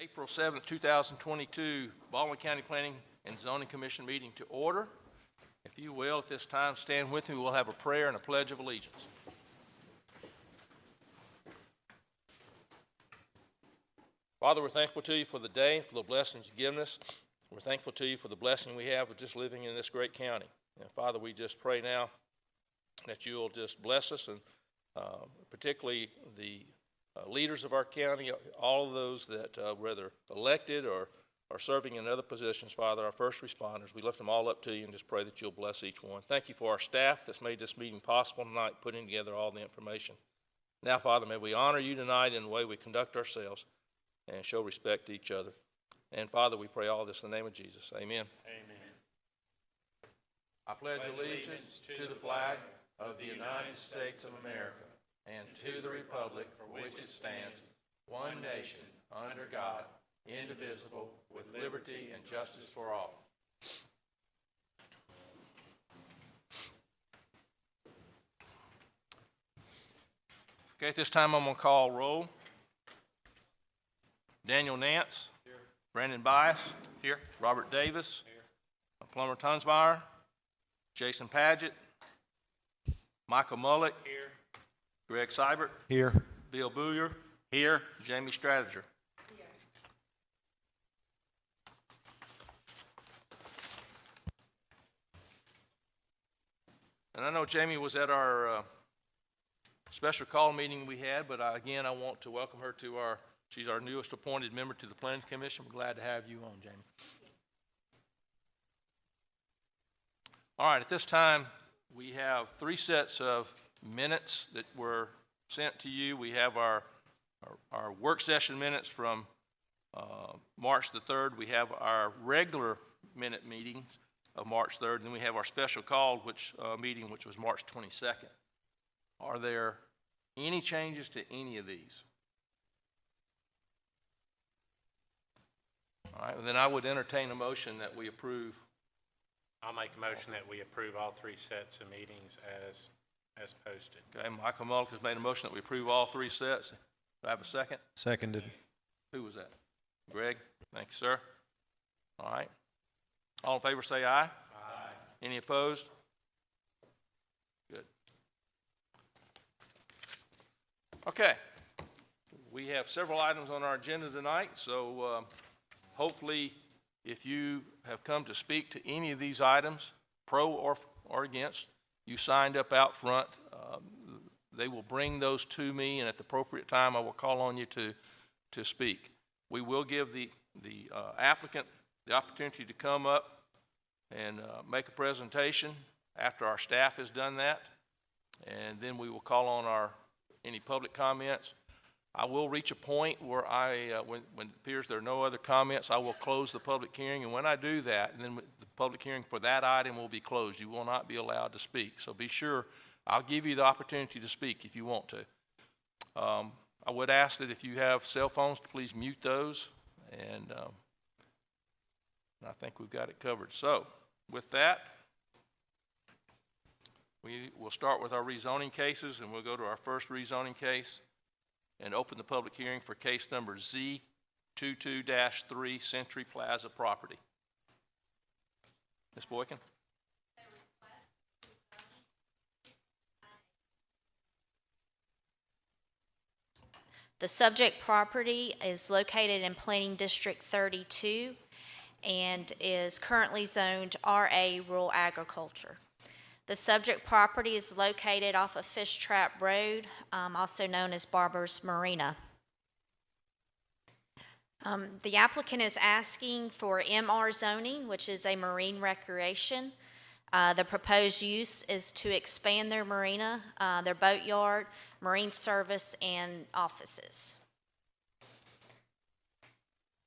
April 7th, 2022, Baldwin County Planning and Zoning Commission meeting to order. If you will, at this time, stand with me. We'll have a prayer and a pledge of allegiance. Father, we're thankful to you for the day and for the blessings you've given us. We're thankful to you for the blessing we have of just living in this great county. And Father, we just pray now that you'll just bless us, and particularly the leaders of our county, all of those that whether elected or are serving in other positions, Father, our first responders, we lift them all up to you and just pray that you'll bless each one. Thank you for our staff that's made this meeting possible tonight, putting together all the information. Now, Father, may we honor you tonight in the way we conduct ourselves and show respect to each other. And Father, we pray all this in the name of Jesus. Amen. Amen. I pledge allegiance to the flag of the United States of America and to the republic for which it stands, one nation, under God, indivisible, with liberty and justice for all. Okay, at this time I'm going to call roll. Daniel Nance. Here. Brandon Bias. Here. Robert Davis. Here. Plummer Tunsmeyer. Jason Padgett. Michael Mullick. Here. Greg Seibert. Here. Bill Booyer. Here. Jamie Stradiger. Here. And I know Jamie was at our special call meeting we had, but again, I want to welcome her to she's our newest appointed member to the Planning Commission. We're glad to have you on, Jamie. All right, at this time, we have 3 sets of minutes that were sent to you. We have our work session minutes from March the 3rd. We have our regular minute meetings of March 3rd. And then we have our special call meeting, which was March 22nd. Are there any changes to any of these? All right, well, then I would entertain a motion that we approve. I'll make a motion that we approve all 3 sets of meetings as posted. Okay, Michael Mullick has made a motion that we approve all 3 sets. Do I have a second? Seconded. Who was that? Greg? Thank you, sir. All right. All in favor say aye. Aye. Any opposed? Good. Okay. We have several items on our agenda tonight, so hopefully if you have come to speak to any of these items, pro or against, you signed up out front. They will bring those to me, and at the appropriate time, I will call on you to speak. We will give the applicant the opportunity to come up and make a presentation after our staff has done that, and then we will call on any public comments. I will reach a point where when it appears there are no other comments, I will close the public hearing, and when I do that, and then the public hearing for that item will be closed. You will not be allowed to speak, so be sure. I'll give you the opportunity to speak if you want to. I would ask that if you have cell phones, please mute those, and I think we've got it covered. So, with that, we will start with our rezoning cases, and we'll go to our first rezoning case and open the public hearing for case number Z22-3 Century Plaza property. Ms. Boykin. The subject property is located in Planning District 32 and is currently zoned RA Rural Agriculture. The subject property is located off of Fish Trap Road, also known as Barber's Marina. The applicant is asking for MR zoning, which is a marine recreation. The proposed use is to expand their marina, their boat yard, marine service, and offices.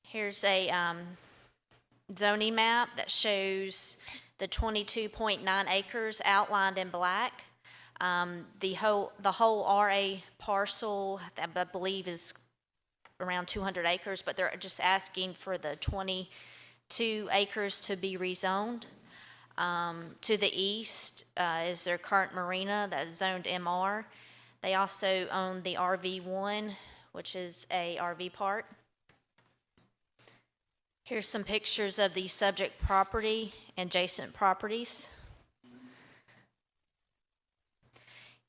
Here's a zoning map that shows the 22.9 acres outlined in black. The whole RA parcel, I believe, is around 200 acres, but they're just asking for the 22 acres to be rezoned. To the east is their current marina that's zoned MR. They also own the RV1, which is a RV park. Here's some pictures of the subject property and adjacent properties.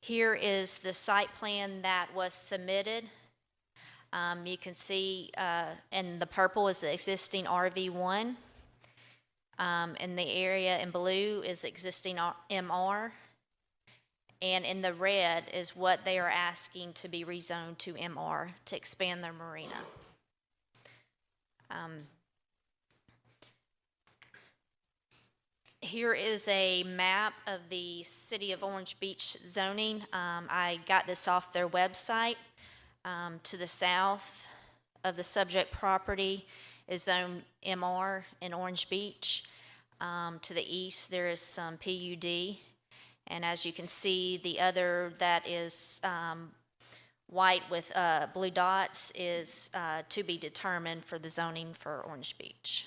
Here is the site plan that was submitted. You can see in the purple is the existing RV1. In the area in blue is existing MR. And in the red is what they are asking to be rezoned to MR to expand their marina. Here is a map of the City of Orange Beach zoning. I got this off their website. To the south of the subject property is zone MR in Orange Beach. To the east, there is some PUD. And as you can see, the other that is white with blue dots is to be determined for the zoning for Orange Beach.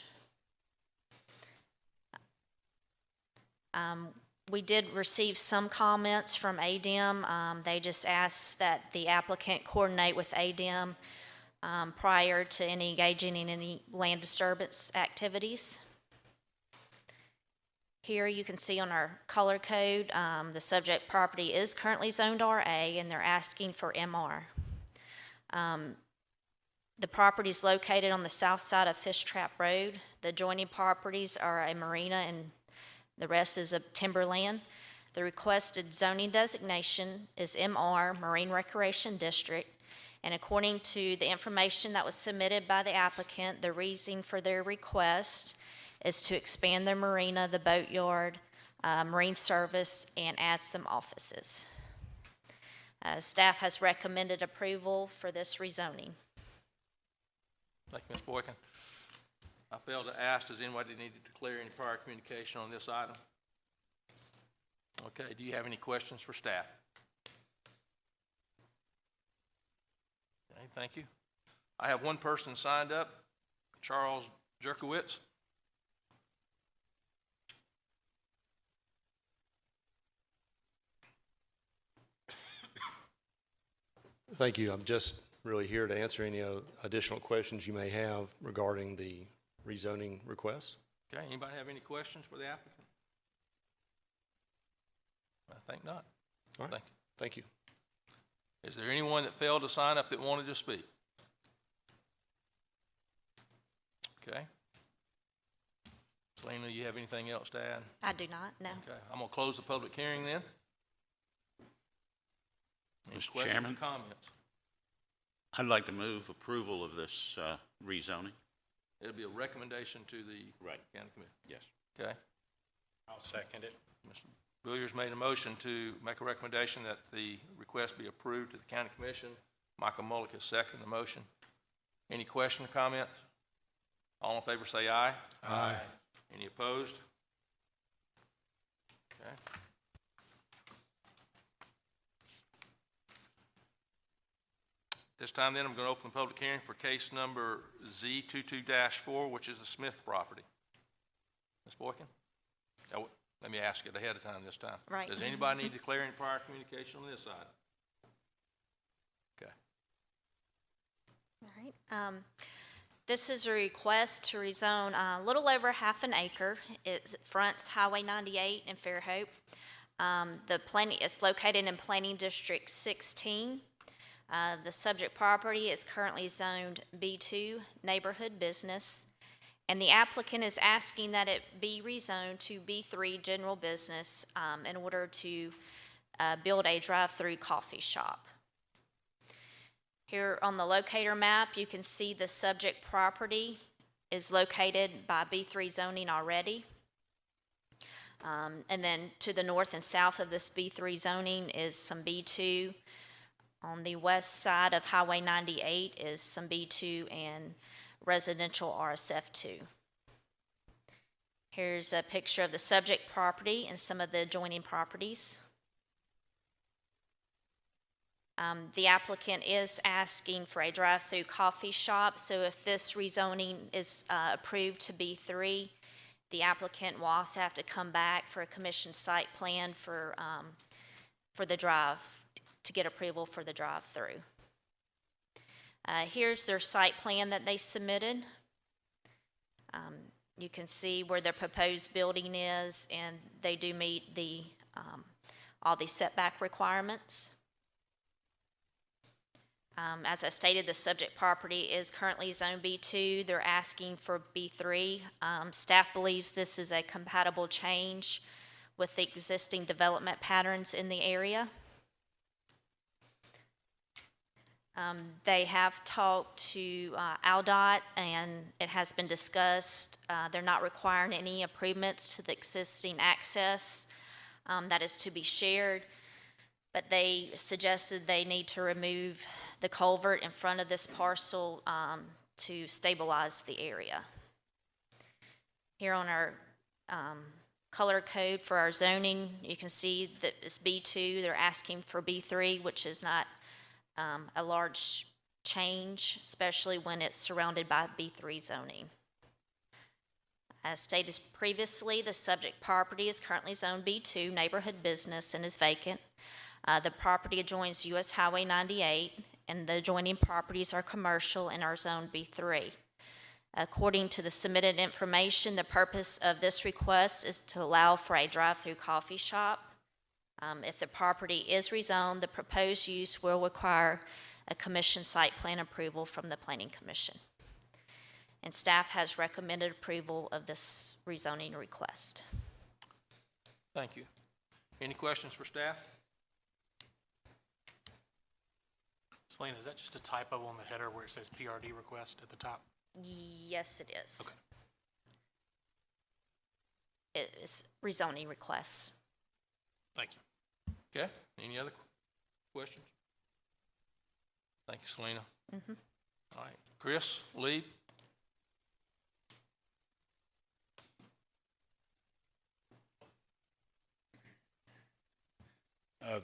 We did receive some comments from ADEM. They just asked that the applicant coordinate with ADEM prior to any engaging in any land disturbance activities. Here you can see on our color code, the subject property is currently zoned RA and they're asking for MR. The property is located on the south side of Fish Trap Road. The adjoining properties are a marina and the rest is a timberland. The requested zoning designation is MR, Marine Recreation District, and according to the information that was submitted by the applicant, the reason for their request is to expand their marina, the boatyard, marine service, and add some offices. Staff has recommended approval for this rezoning. Thank you, Ms. Boykin. I failed to ask, does anybody need to declare any prior communication on this item? Okay, do you have any questions for staff? Okay, thank you. I have one person signed up, Charles Jerkowitz. Thank you. I'm just really here to answer any additional questions you may have regarding the rezoning request. Okay, anybody have any questions for the applicant? I think not. All right. Thank you. Is there anyone that failed to sign up that wanted to speak? Okay. Selena, you have anything else to add? I do not, no. Okay, I'm gonna close the public hearing then. Any Mr. questions or Chairman? comments? I'd like to move approval of this rezoning. It'll be a recommendation to the Right. county commission. Yes. Okay. I'll second it. Mr. Billiers made a motion to make a recommendation that the request be approved to the county commission. Michael Mullick has seconded the motion. Any questions or comments? All in favor say aye. Aye. Any opposed? Okay. This time then, I'm going to open the public hearing for case number Z22-4, which is the Smith property. Ms. Boykin? Now, let me ask it ahead of time this time. Right. Does anybody need to declare any prior communication on this side? Okay. All right. This is a request to rezone a little over half an acre. It fronts Highway 98 in Fairhope. It's located in Planning District 16. The subject property is currently zoned B2, Neighborhood Business, and the applicant is asking that it be rezoned to B3, General Business, in order to build a drive-through coffee shop. Here on the locator map, you can see the subject property is located by B3 zoning already. And then to the north and south of this B3 zoning is some B2. On the west side of Highway 98 is some B2 and residential RSF2. Here's a picture of the subject property and some of the adjoining properties. The applicant is asking for a drive-through coffee shop, so if this rezoning is approved to B3, the applicant will also have to come back for a commission site plan for the drive, to get approval for the drive-through. Here's their site plan that they submitted. You can see where their proposed building is, and they do meet the, all the setback requirements. As I stated, the subject property is currently Zone B2. They're asking for B3. Staff believes this is a compatible change with the existing development patterns in the area. They have talked to AlDOT, and it has been discussed. They're not requiring any improvements to the existing access that is to be shared, but they suggested they need to remove the culvert in front of this parcel to stabilize the area. Here on our color code for our zoning, you can see that it's B2. They're asking for B3, which is not a large change, especially when it's surrounded by B3 zoning. As stated previously, the subject property is currently Zone B2, neighborhood business, and is vacant. The property adjoins US Highway 98, and the adjoining properties are commercial and are Zone B3. According to the submitted information, the purpose of this request is to allow for a drive-through coffee shop. If the property is rezoned, the proposed use will require a commission site plan approval from the Planning Commission. And staff has recommended approval of this rezoning request. Thank you. Any questions for staff? Selena, is that just a typo on the header where it says PRD request at the top? Yes, it is. Okay. It is rezoning requests. Thank you. Okay, any other questions? Thank you, Selena. All right, Chris, Lee?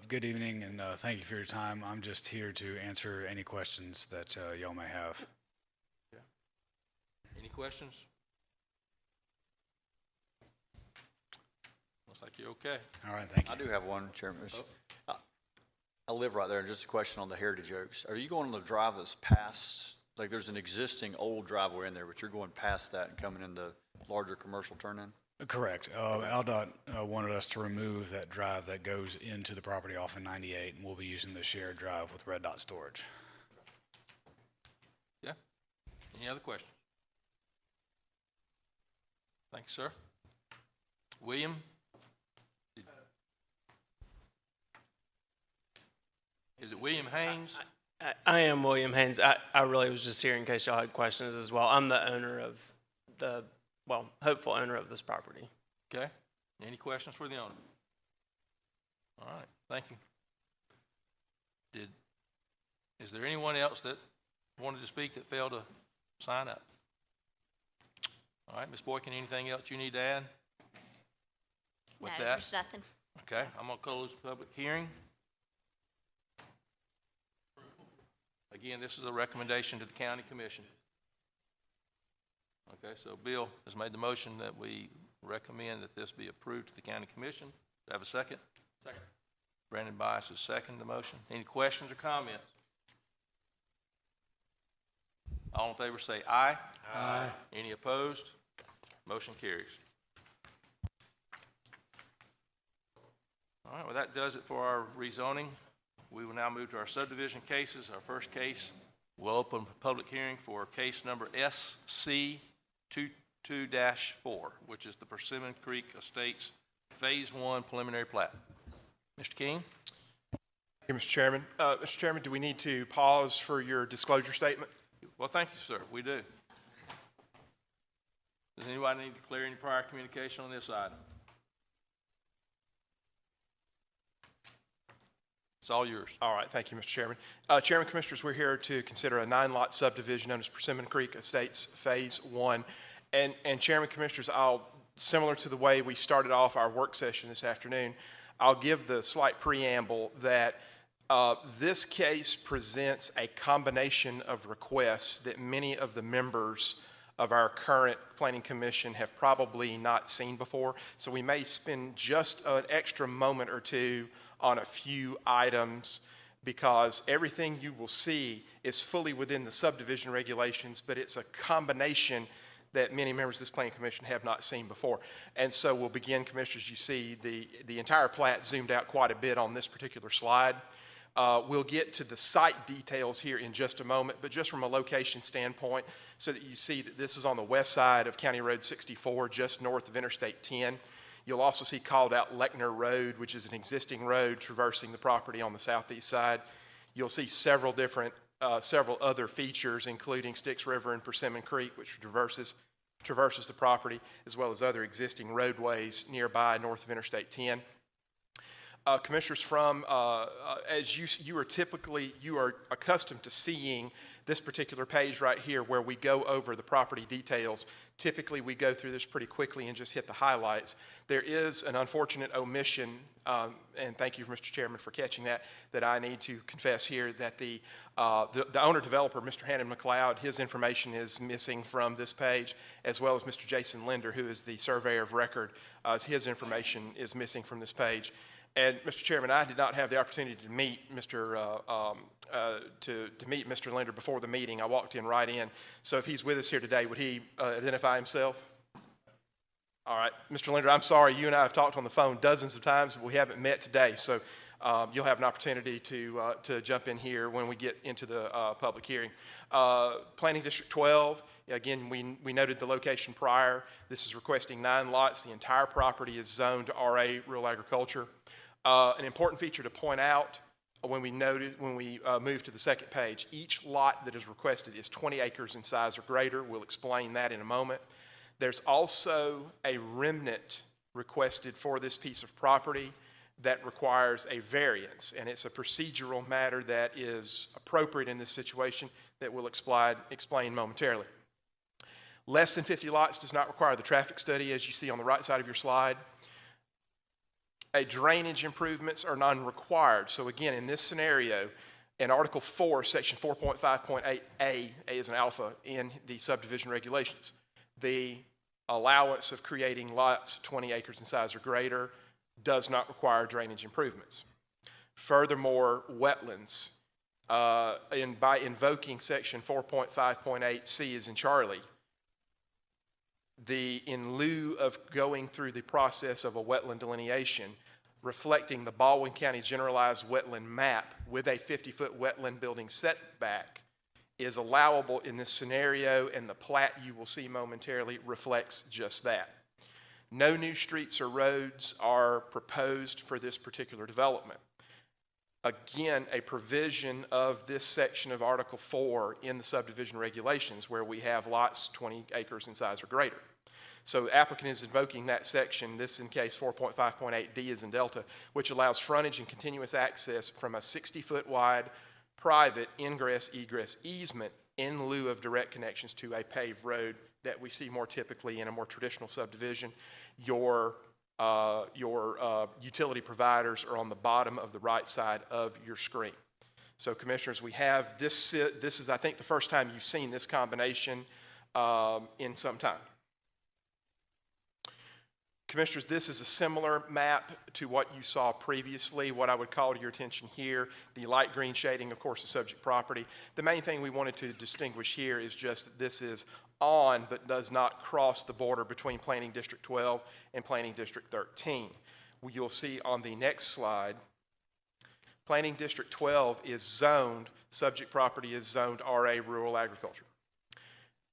Good evening, and thank you for your time. I'm just here to answer any questions that y'all may have. Any questions? Looks like you're okay. All right, thank you. I do have one, Chairman. I live right there. Just a question on the Heritage Oaks. Are you going on the drive that's past, like there's an existing old driveway in there, but you're going past that and coming in the larger commercial turn-in? Correct. AlDOT wanted us to remove that drive that goes into the property off of 98, and we'll be using the shared drive with Red Dot Storage. Yeah? Any other questions? Thank you, sir. William? Is it William Haynes? I am William Haynes. I really was just here in case y'all had questions as well. I'm the owner of the, well, hopeful owner of this property. Okay. Any questions for the owner? All right, thank you. Is there anyone else that wanted to speak that failed to sign up? All right, Ms. Boykin, anything else you need to add? With No, that? there's nothing. Okay, I'm gonna close the public hearing. Again, this is a recommendation to the county commission. Okay, so Bill has made the motion that we recommend that this be approved to the county commission. Do I have a second? Second. Brandon Bias has seconded the motion. Any questions or comments? All in favor say aye. Aye. Any opposed? Motion carries. All right, well, that does it for our rezoning. We will now move to our subdivision cases. Our first case, we'll open a public hearing for case number SC22-4, which is the Persimmon Creek Estates Phase 1 preliminary plat. Mr. King? Thank you, Mr. Chairman. Mr. Chairman, do we need to pause for your disclosure statement? Well, thank you, sir. We do. Does anybody need to clear any prior communication on this item? It's all yours. All right, thank you, Mr. Chairman. Chairman, Commissioners, we're here to consider a 9-lot subdivision known as Persimmon Creek Estates Phase 1. And Chairman, Commissioners, similar to the way we started off our work session this afternoon, I'll give the slight preamble that this case presents a combination of requests that many of the members of our current Planning Commission have probably not seen before. So we may spend just an extra moment or two on a few items because everything you will see is fully within the subdivision regulations, but it's a combination that many members of this planning commission have not seen before. And so we'll begin, commissioners, you see the entire plat zoomed out quite a bit on this particular slide. We'll get to the site details here in just a moment, but just from a location standpoint, so that you see that this is on the west side of County Road 64, just north of Interstate 10. You'll also see called out Lechner Road, which is an existing road traversing the property on the southeast side. You'll see several other features, including Styx River and Persimmon Creek, which traverses the property, as well as other existing roadways nearby north of Interstate 10. Commissioners, as you are accustomed to seeing this particular page right here where we go over the property details. Typically, we go through this pretty quickly and just hit the highlights. There is an unfortunate omission, and thank you, Mr. Chairman, for catching that I need to confess here that the owner-developer, Mr. Hannon McLeod, his information is missing from this page, as well as Mr. Jason Linder, who is the surveyor of record. His information is missing from this page. And Mr. Chairman, I did not have the opportunity to meet Mr. Linder before the meeting. I walked in right in. So if he's with us here today, would he identify himself? All right, Mr. Linder, I'm sorry. You and I have talked on the phone dozens of times, but we haven't met today. So you'll have an opportunity to jump in here when we get into the public hearing. Planning District 12. Again, we noted the location prior. This is requesting 9 lots. The entire property is zoned to RA, rural agriculture. An important feature to point out when we move to the second page, each lot that is requested is 20 acres in size or greater. We'll explain that in a moment. There's also a remnant requested for this piece of property that requires a variance, and it's a procedural matter that is appropriate in this situation that we'll explain momentarily. Less than 50 lots does not require the traffic study, as you see on the right side of your slide. Drainage improvements are non-required. So again, in this scenario, in Article 4, Section 4.5.8A, A is an alpha in the subdivision regulations, the allowance of creating lots 20 acres in size or greater does not require drainage improvements. Furthermore, wetlands, by invoking Section 4.5.8C as in Charlie, in lieu of going through the process of a wetland delineation, reflecting the Baldwin County Generalized Wetland Map with a 50-foot wetland building setback is allowable in this scenario, and the plat you will see momentarily reflects just that. No new streets or roads are proposed for this particular development. Again, a provision of this section of Article 4 in the subdivision regulations where we have lots 20 acres in size or greater. So the applicant is invoking that section, this in case 4.5.8D is in Delta, which allows frontage and continuous access from a 60-foot wide private ingress-egress easement in lieu of direct connections to a paved road that we see more typically in a more traditional subdivision. Your utility providers are on the bottom of the right side of your screen. So commissioners, we have this. This is, I think, the first time you've seen this combination in some time. Commissioners, this is a similar map to what you saw previously. What I would call to your attention here, the light green shading, of course, the subject property. The main thing we wanted to distinguish here is just that this is on but does not cross the border between Planning District 12 and Planning District 13. You'll see on the next slide, Planning District 12 is zoned, subject property is zoned RA, rural agriculture.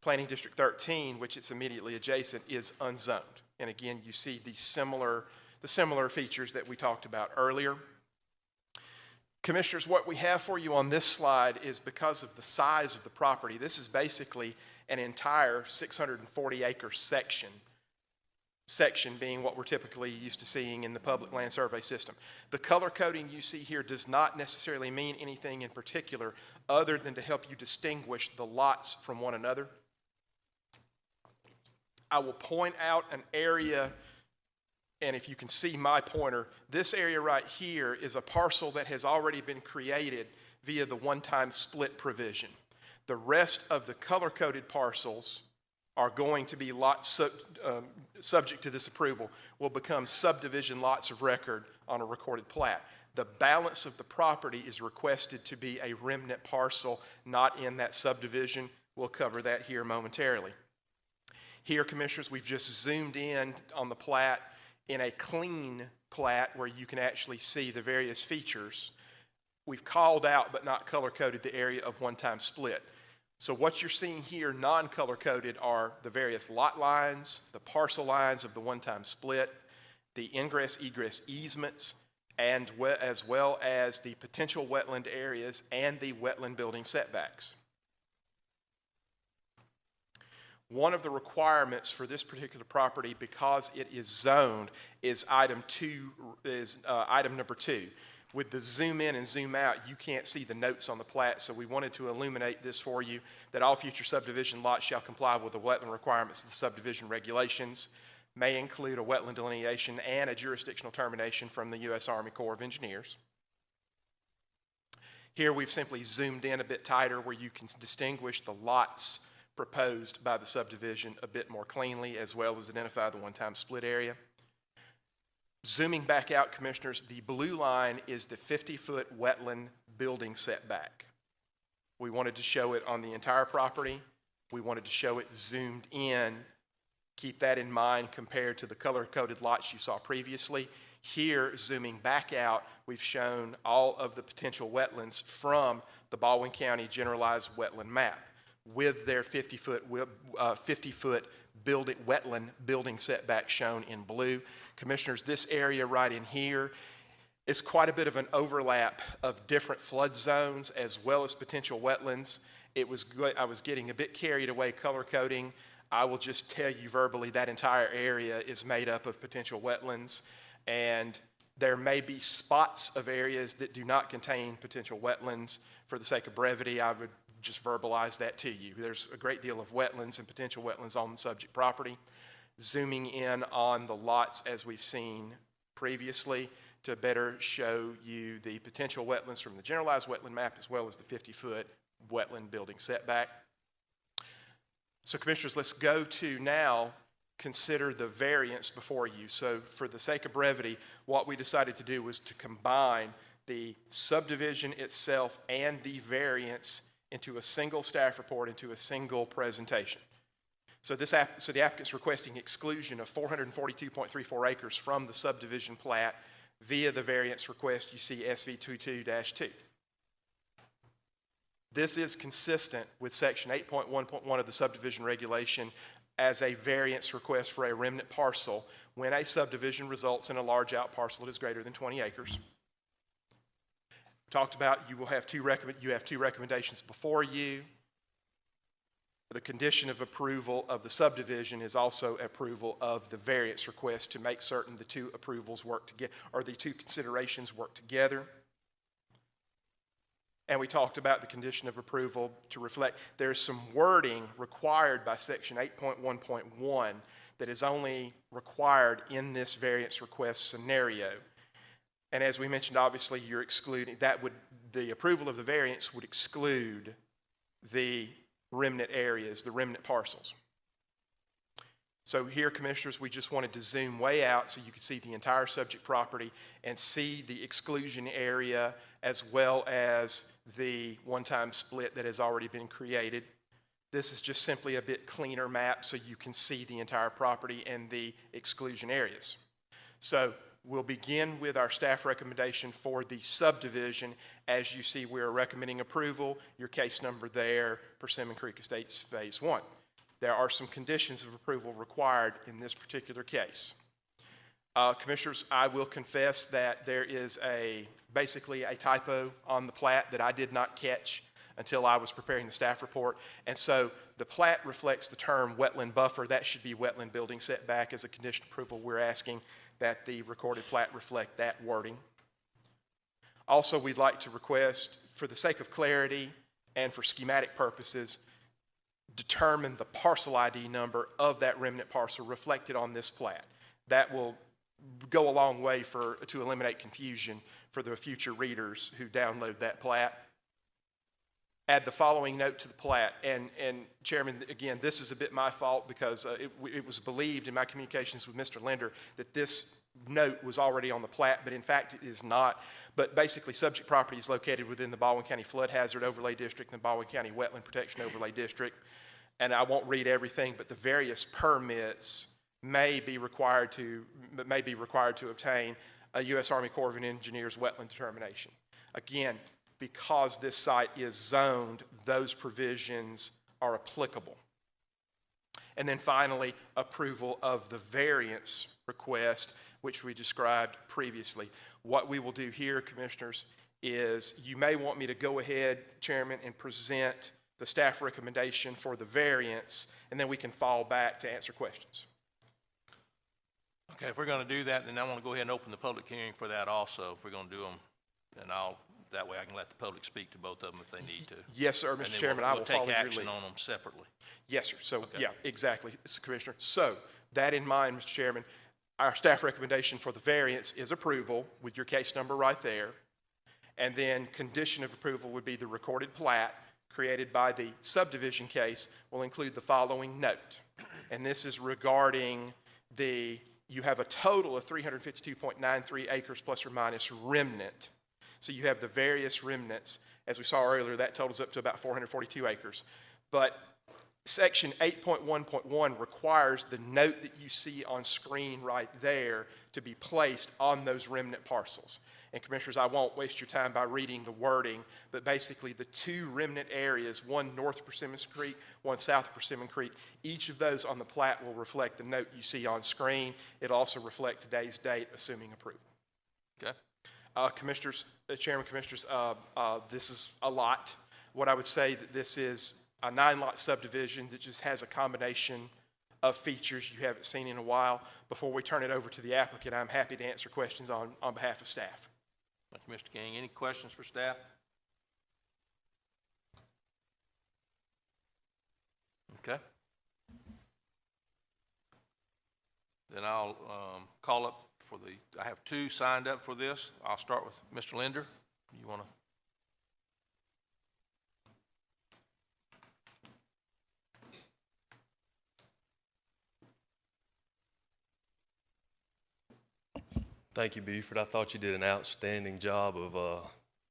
Planning District 13, which it's immediately adjacent, is unzoned. And again, you see the similar features that we talked about earlier. Commissioners, what we have for you on this slide is because of the size of the property, this is basically an entire 640-acre section being what we're typically used to seeing in the public land survey system. The color coding you see here does not necessarily mean anything in particular other than to help you distinguish the lots from one another. I will point out an area, and if you can see my pointer, this area right here is a parcel that has already been created via the one-time split provision. The rest of the color-coded parcels are going to be lots subject to this approval, will become subdivision lots of record on a recorded plat. The balance of the property is requested to be a remnant parcel, not in that subdivision. We'll cover that here momentarily. Here, Commissioners, we've just zoomed in on the plat in a clean plat where you can actually see the various features. We've called out but not color-coded the area of one-time split. So what you're seeing here, non-color-coded, are the various lot lines, the parcel lines of the one-time split, the ingress-egress easements, and as well as the potential wetland areas and the wetland building setbacks. One of the requirements for this particular property, because it is zoned, is item number 2. With the zoom in and zoom out, you can't see the notes on the plat, so we wanted to illuminate this for you, that all future subdivision lots shall comply with the wetland requirements of the subdivision regulations, may include a wetland delineation and a jurisdictional termination from the U.S. Army Corps of Engineers. Here we've simply zoomed in a bit tighter where you can distinguish the lots proposed by the subdivision a bit more cleanly, as well as identify the one-time split area. Zooming back out, Commissioners, the blue line is the 50-foot wetland building setback. We wanted to show it on the entire property. We wanted to show it zoomed in. Keep that in mind compared to the color-coded lots you saw previously. Here, zooming back out, we've shown all of the potential wetlands from the Baldwin County Generalized Wetland Map with their 50-foot wetland building setback shown in blue. Commissioners, this area right in here is quite a bit of an overlap of different flood zones as well as potential wetlands. I was getting a bit carried away color coding. I will just tell you verbally that entire area is made up of potential wetlands, and there may be spots of areas that do not contain potential wetlands. For the sake of brevity, I would just verbalize that to you. There's a great deal of wetlands and potential wetlands on the subject property. Zooming in on the lots as we've seen previously to better show you the potential wetlands from the generalized wetland map as well as the 50-foot wetland building setback. So Commissioners, let's go to now consider the variance before you. So for the sake of brevity, what we decided to do was to combine the subdivision itself and the variance into a single staff report, into a single presentation. So the applicant's requesting exclusion of 442.34 acres from the subdivision plat via the variance request you see SV22-2. This is consistent with section 8.1.1 of the subdivision regulation as a variance request for a remnant parcel when a subdivision results in a large out parcel that is greater than 20 acres. Talked about you have two recommendations before you. The condition of approval of the subdivision is also approval of the variance request to make certain the two approvals work together, or the two considerations work together. And we talked about the condition of approval to reflect there's some wording required by section 8.1.1 that is only required in this variance request scenario. And as we mentioned, obviously you're excluding, the approval of the variance would exclude the remnant areas, the remnant parcels. So here, Commissioners, we just wanted to zoom way out so you could see the entire subject property and see the exclusion area as well as the one-time split that has already been created. This is just simply a bit cleaner map so you can see the entire property and the exclusion areas. So we'll begin with our staff recommendation for the subdivision. As you see, we're recommending approval. Your case number there, Persimmon Creek Estates Phase 1. There are some conditions of approval required in this particular case. Commissioners, I will confess that there is basically a typo on the plat that I did not catch until I was preparing the staff report. And so the plat reflects the term wetland buffer. That should be wetland building setback. As a condition of approval, we're asking that the recorded plat reflect that wording. Also, we'd like to request, for the sake of clarity and for schematic purposes, determine the parcel ID number of that remnant parcel reflected on this plat. That will go a long way to eliminate confusion for the future readers who download that plat. Add the following note to the plat, and Chairman, again, this is a bit my fault because it was believed in my communications with Mr. Linder that this note was already on the plat, but in fact it is not. But basically, subject property is located within the Baldwin County Flood Hazard Overlay District and the Baldwin County Wetland Protection Overlay District. and I won't read everything, but the various permits may be required to obtain a U.S. Army Corps of Engineers wetland determination. Again, because this site is zoned, those provisions are applicable. And then finally, approval of the variance request, which we described previously. What we will do here, Commissioners, is you may want me to go ahead, Chairman, and present the staff recommendation for the variance, and then we can fall back to answer questions. Okay, if we're going to do that, then I want to go ahead and open the public hearing for that also. If we're going to do them, then that way I can let the public speak to both of them if they need to. Yes, sir, And Mr. then Chairman, I will follow We'll take your action lead. on them separately. Yes, sir. So, Okay. yeah, exactly, Mr. Commissioner. So, that in mind, Mr. Chairman, our staff recommendation for the variance is approval with your case number right there. And then condition of approval would be the recorded plat created by the subdivision case will include the following note. And this is regarding you have a total of 352.93 acres plus or minus remnant. So you have the various remnants. As we saw earlier, that totals up to about 442 acres. But Section 8.1.1 requires the note that you see on screen right there to be placed on those remnant parcels. And Commissioners, I won't waste your time by reading the wording, but basically the two remnant areas, one north of Persimmon Creek, one south of Persimmon Creek, each of those on the plat will reflect the note you see on screen. It'll also reflect today's date, assuming approval. Okay? Commissioners, Chairman, Commissioners, this is a lot. What I would say that this is a 9-lot subdivision that just has a combination of features you haven't seen in a while. Before we turn it over to the applicant, I'm happy to answer questions on behalf of staff. Thank you, Mr. King. Any questions for staff? Okay. Then I'll call up I have two signed up for this. I'll start with Mr. Linder. You want to? Thank you, Buford. I thought you did an outstanding job of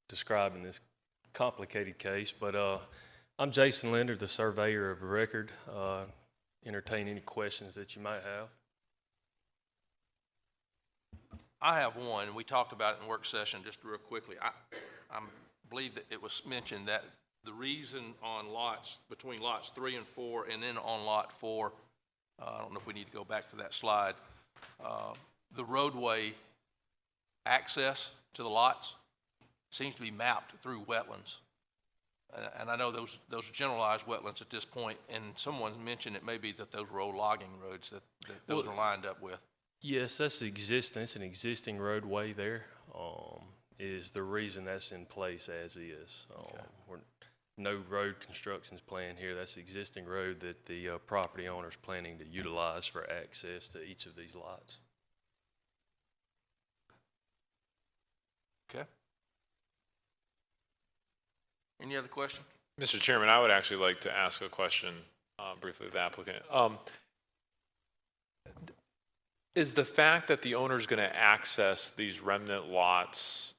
describing this complicated case, but I'm Jason Linder, the surveyor of record. Entertain any questions that you might have. I have one. We talked about it in work session just real quickly. I believe that it was mentioned that the reason on lots, between lots 3 and 4, and then on lot 4, I don't know if we need to go back to that slide, the roadway access to the lots seems to be mapped through wetlands. And I know those are generalized wetlands at this point, and someone mentioned it may be that those were old logging roads that those are lined up with. Yes, that's existing. It's an existing roadway there. Is the reason that's in place as is. No road construction's planned here. That's the existing road that the property owner's planning to utilize for access to each of these lots. Okay. Any other question? Mr. Chairman, I would actually like to ask a question briefly of the applicant. Is the fact that the owner is going to access these remnant lots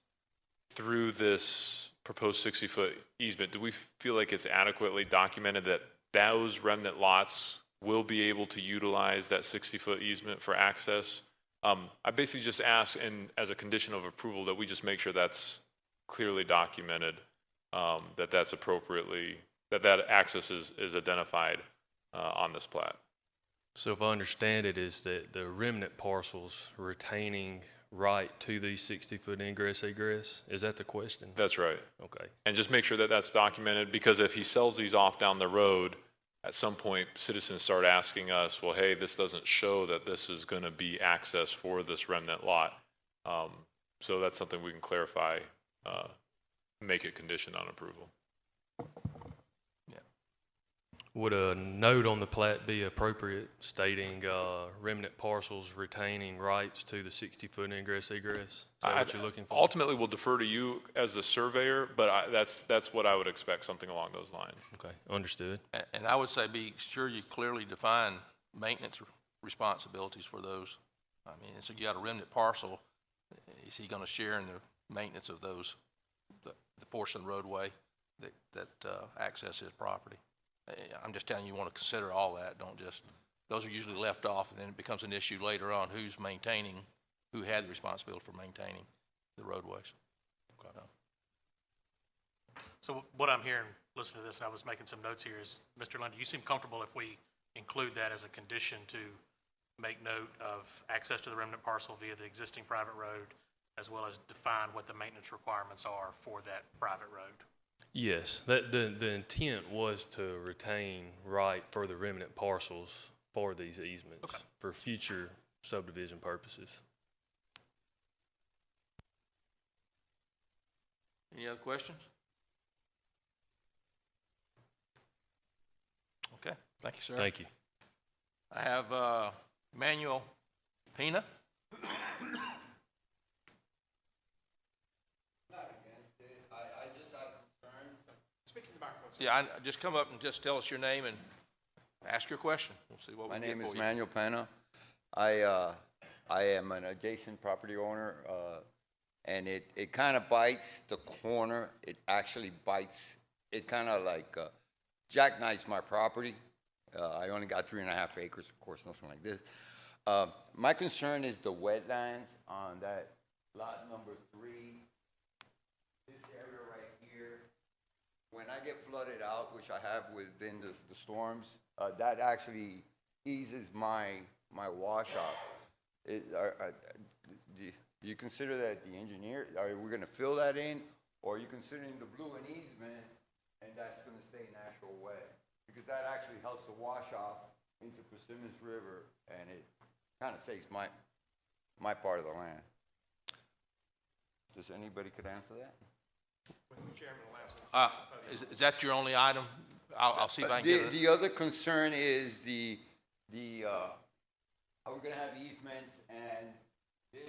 through this proposed 60-foot easement, do we feel like it's adequately documented that those remnant lots will be able to utilize that 60-foot easement for access? I basically just ask, and as a condition of approval, that we just make sure that's clearly documented, that that's appropriately, that access is identified on this plat. So if I understand it, is that the remnant parcels retaining right to these 60-foot ingress egress? Is that the question? That's right. Okay. And just make sure that that's documented, because if he sells these off down the road, at some point citizens start asking us, well, hey, this doesn't show that this is going to be access for this remnant lot. So that's something we can clarify, make it conditioned on approval. Would a note on the plat be appropriate stating remnant parcels retaining rights to the 60-foot ingress egress? Is that what you're looking for? Ultimately, we'll defer to you as the surveyor, but that's what I would expect, something along those lines. Okay, understood. And I would say be sure you clearly define maintenance responsibilities for those. I mean, so you got a remnant parcel, is he going to share in the maintenance of those, the portion of the roadway that access his property? I'm just telling you, you want to consider all that. Don't just, those are usually left off, and then it becomes an issue later on, who's maintaining, who had the responsibility for maintaining the roadways. So what I'm hearing, listening to this, and I was making some notes here, is, Mr. Linder, you seem comfortable if we include that as a condition to make note of access to the remnant parcel via the existing private road, as well as define what the maintenance requirements are for that private road? Yes, the intent was to retain right for the remnant parcels for these easements for future subdivision purposes. Any other questions? Okay, thank you, sir. Thank you. I have Manuel Pena. Yeah, just come up and just tell us your name and ask your question. We'll see what we My can get name for is you. Manuel Pena. I am an adjacent property owner, and it kind of bites the corner. It actually bites, it kind of like jackknifes my property. I only got 3.5 acres, of course, nothing like this. My concern is the wetlands on that lot number 3. This area right here. When I get flooded out, which I have within the storms, that actually eases my wash off. Do you consider that the engineer, are we going to fill that in, or are you considering the blue an easement, and that's going to stay natural way? Because that actually helps to wash off into Persimmons River, and it kind of saves my part of the land. Does anybody could answer that? Is that your only item? I'll see if I can get it. The other concern is we're going to have easements, and this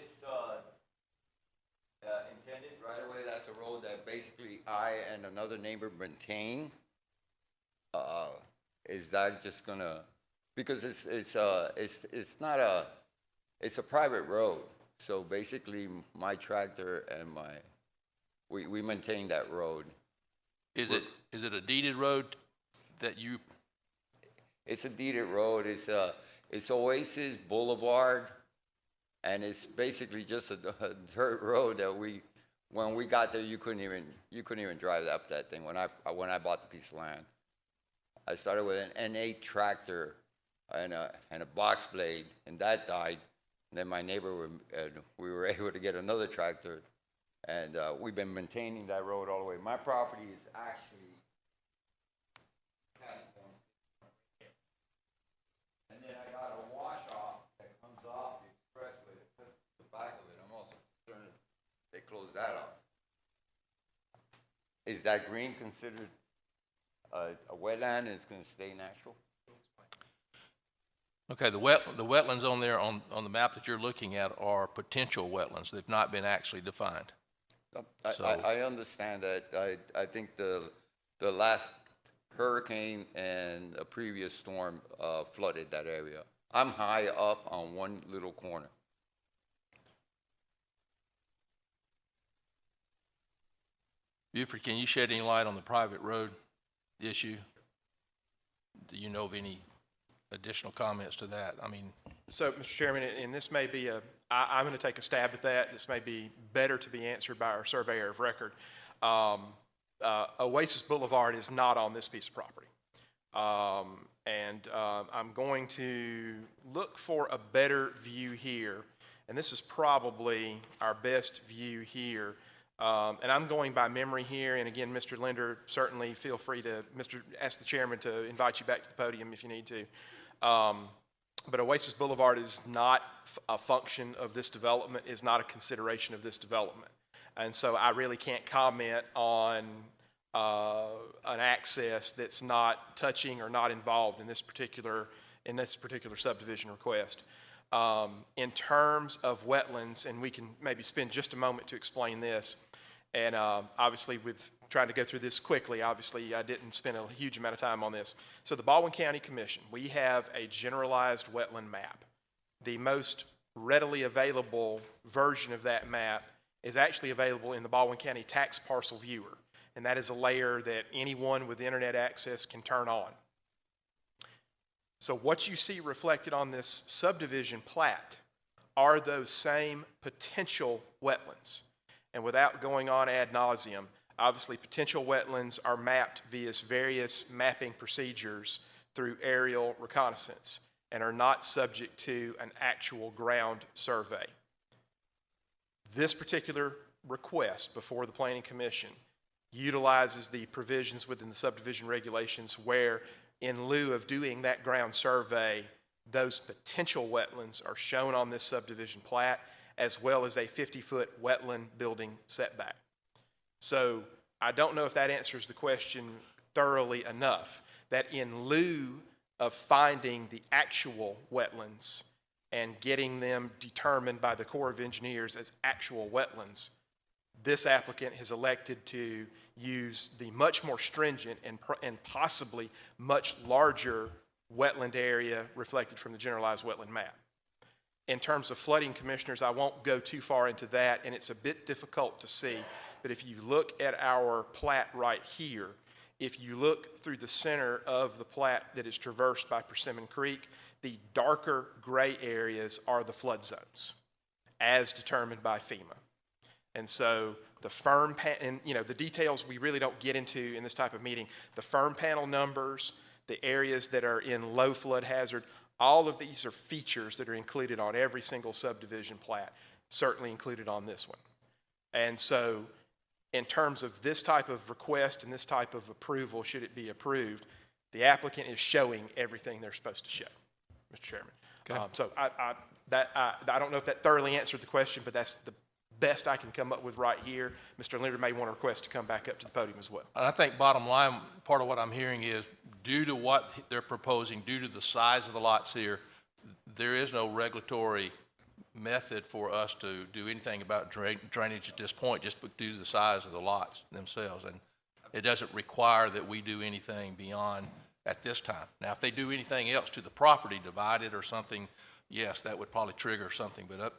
intended right away, that's a road that basically I and another neighbor maintain. Is that just going to, because it's not it's a private road. So basically my tractor and we maintain that road. Is it a deeded road that you? It's a deeded road. It's Oasis Boulevard, and it's basically just a dirt road that when we got there, you couldn't even drive up that thing. When I bought the piece of land, I started with an N8 tractor and a box blade, and that died. And then my neighbor, we were able to get another tractor, and we've been maintaining that road all the way. My property is actually and then I got a wash off that comes off the expressway that cuts the back of it. I'm also concerned they close that off. Is that green considered a wetland, and it's going to stay natural? Okay, the wetlands on there on the map that you're looking at are potential wetlands. They've not been actually defined. I understand that. I think the last hurricane and a previous storm flooded that area. I'm high up on one little corner. Buford, can you shed any light on the private road issue? Do you know of any additional comments to that? I mean, So, Mr. Chairman, and this may be I'm going to take a stab at that. This may be better to be answered by our surveyor of record. Oasis Boulevard is not on this piece of property. I'm going to look for a better view here, and this is probably our best view here. And I'm going by memory here, and again, Mr. Linder, certainly feel free to ask the chairman to invite you back to the podium if you need to. But Oasis Boulevard is not a function of this development, is not a consideration of this development. And so I really can't comment on an access that's not touching or not involved in this particular subdivision request. In terms of wetlands, and we can maybe spend just a moment to explain this, and obviously with trying to go through this quickly, obviously I didn't spend a huge amount of time on this. So the Baldwin County Commission, we have a generalized wetland map. The most readily available version of that map is actually available in the Baldwin County Tax Parcel Viewer, and that is a layer that anyone with internet access can turn on. So what you see reflected on this subdivision plat are those same potential wetlands. And without going on ad nauseum, obviously potential wetlands are mapped via various mapping procedures through aerial reconnaissance and are not subject to an actual ground survey. This particular request before the Planning Commission utilizes the provisions within the subdivision regulations where, in lieu of doing that ground survey, those potential wetlands are shown on this subdivision plat, as well as a 50-foot wetland building setback. So I don't know if that answers the question thoroughly enough, that in lieu of finding the actual wetlands and getting them determined by the Corps of Engineers as actual wetlands, this applicant has elected to use the much more stringent and possibly much larger wetland area reflected from the generalized wetland map. In terms of flooding, commissioners, I won't go too far into that, and it's a bit difficult to see, but if you look at our plat right here, if you look through the center of the plat that is traversed by Persimmon Creek, the darker gray areas are the flood zones, as determined by FEMA. And so the firm, and you know, the details we really don't get into in this type of meeting, the firm panel numbers, the areas that are in low flood hazard, all of these are features that are included on every single subdivision plat, certainly included on this one. And so in terms of this type of request and this type of approval, should it be approved, the applicant is showing everything they're supposed to show, Mr. Chairman. Okay. So I don't know if that thoroughly answered the question, but that's the best I can come up with right here. Mr. Linder may want to request to come back up to the podium as well. And I think bottom line, part of what I'm hearing is due to what they're proposing, due to the size of the lots here, there is no regulatory method for us to do anything about drainage at this point, just due to the size of the lots themselves. And it doesn't require that we do anything beyond at this time. Now, if they do anything else to the property, divide it or something, yes, that would probably trigger something. But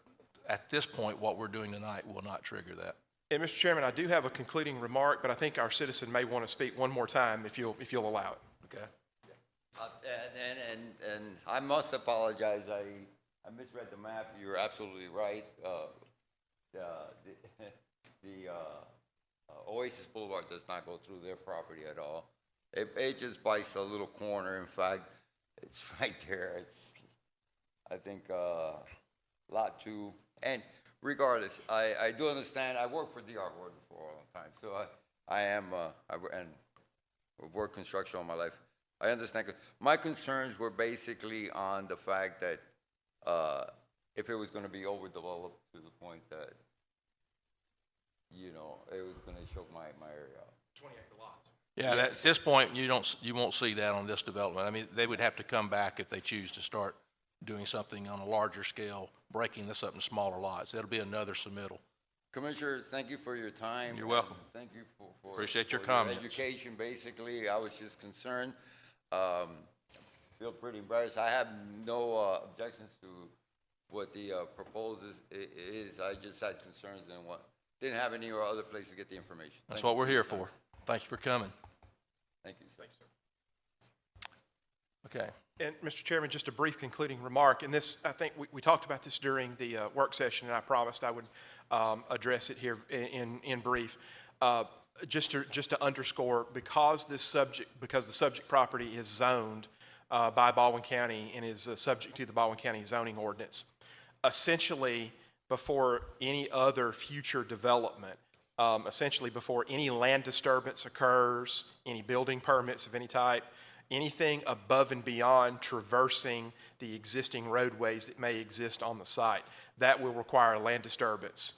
at this point, what we're doing tonight will not trigger that. And Mr. Chairman, I do have a concluding remark, but I think our citizen may want to speak one more time if you'll allow it. Okay. And I must apologize, I misread the map. You're absolutely right. The Oasis Boulevard does not go through their property at all. It just bites a little corner. In fact, it's right there. It's, I think, Lot 2. And regardless, I do understand. I worked for DR Gordon for a long time, so and I've worked construction all my life. I understand. My concerns were basically on the fact that if it was going to be overdeveloped to the point that, you know, it was going to choke my area out. 20-acre lots. Yeah, Yes. at this point, you won't see that on this development. I mean, they would have to come back if they choose to start doing something on a larger scale, breaking this up in smaller lots. That'll be another submittal. Commissioners, thank you for your time. You're welcome. And thank you for Appreciate your for comments. education, basically. I was just concerned. Feel pretty embarrassed. I have no objections to what the proposal is. I just had concerns and didn't have any other place to get the information. That's Thank what you we're for here your time. for. Thank you for coming. Thank you. Thanks, sir. Okay. And Mr. Chairman, just a brief concluding remark. And this, I think we talked about this during the work session, and I promised I would address it here in brief. Just to underscore, because the subject property is zoned by Baldwin County and is subject to the Baldwin County zoning ordinance, essentially before any other future development, essentially before any land disturbance occurs, any building permits of any type, anything above and beyond traversing the existing roadways that may exist on the site, that will require a land disturbance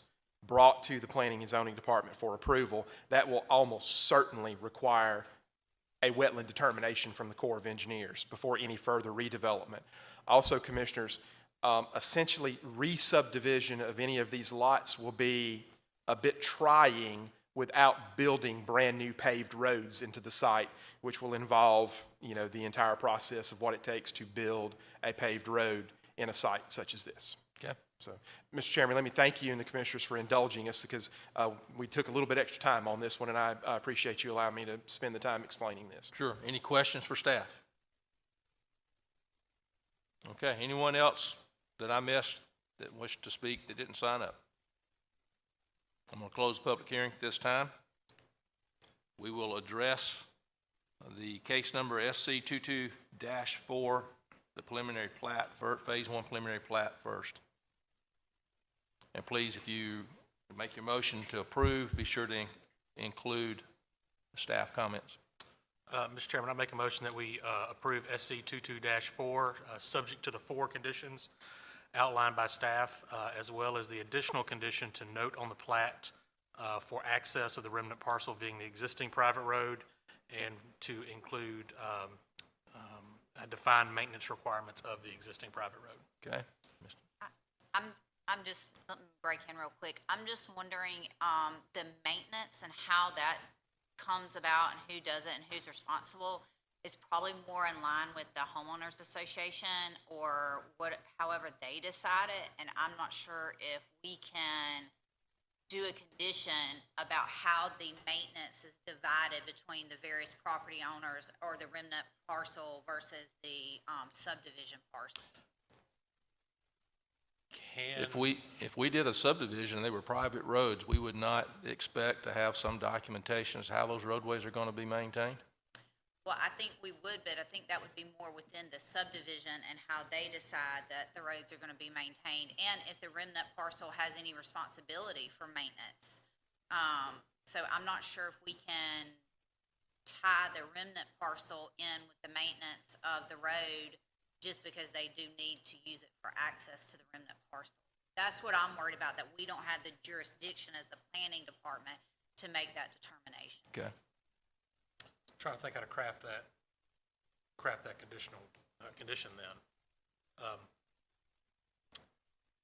brought to the Planning and Zoning Department for approval. That will almost certainly require a wetland determination from the Corps of Engineers before any further redevelopment. Also, Commissioners, essentially re-subdivision of any of these lots will be a bit trying without building brand new paved roads into the site, which will involve, you know, the entire process of what it takes to build a paved road in a site such as this. Okay. So, Mr. Chairman, let me thank you and the commissioners for indulging us, because we took a little bit extra time on this one, and I appreciate you allowing me to spend the time explaining this. Sure. Any questions for staff? Okay, anyone else that I missed that wished to speak that didn't sign up? I'm going to close the public hearing at this time. We will address the case number SC 22-4, the preliminary plat, Phase 1 preliminary plat first. And please, if you make your motion to approve, be sure to include the staff comments. Mr. Chairman, I make a motion that we approve SC 22-4, subject to the 4 conditions outlined by staff, as well as the additional condition to note on the plat for access of the remnant parcel being the existing private road, and to include defined maintenance requirements of the existing private road. Okay? I'm just, let me break in real quick. I'm just wondering, the maintenance and how that comes about and who does it and who's responsible is probably more in line with the homeowners association or however they decide it. And I'm not sure if we can do a condition about how the maintenance is divided between the various property owners or the remnant parcel versus the subdivision parcel. If we did a subdivision and they were private roads, we would not expect to have some documentation as to how those roadways are going to be maintained? Well, I think we would, but I think that would be more within the subdivision and how they decide that the roads are going to be maintained, and if the remnant parcel has any responsibility for maintenance. So I'm not sure if we can tie the remnant parcel in with the maintenance of the road just because they do need to use it for access to the remnant parcel. That's what I'm worried about, that we don't have the jurisdiction as the planning department to make that determination. Okay. Trying to think how to craft that condition then.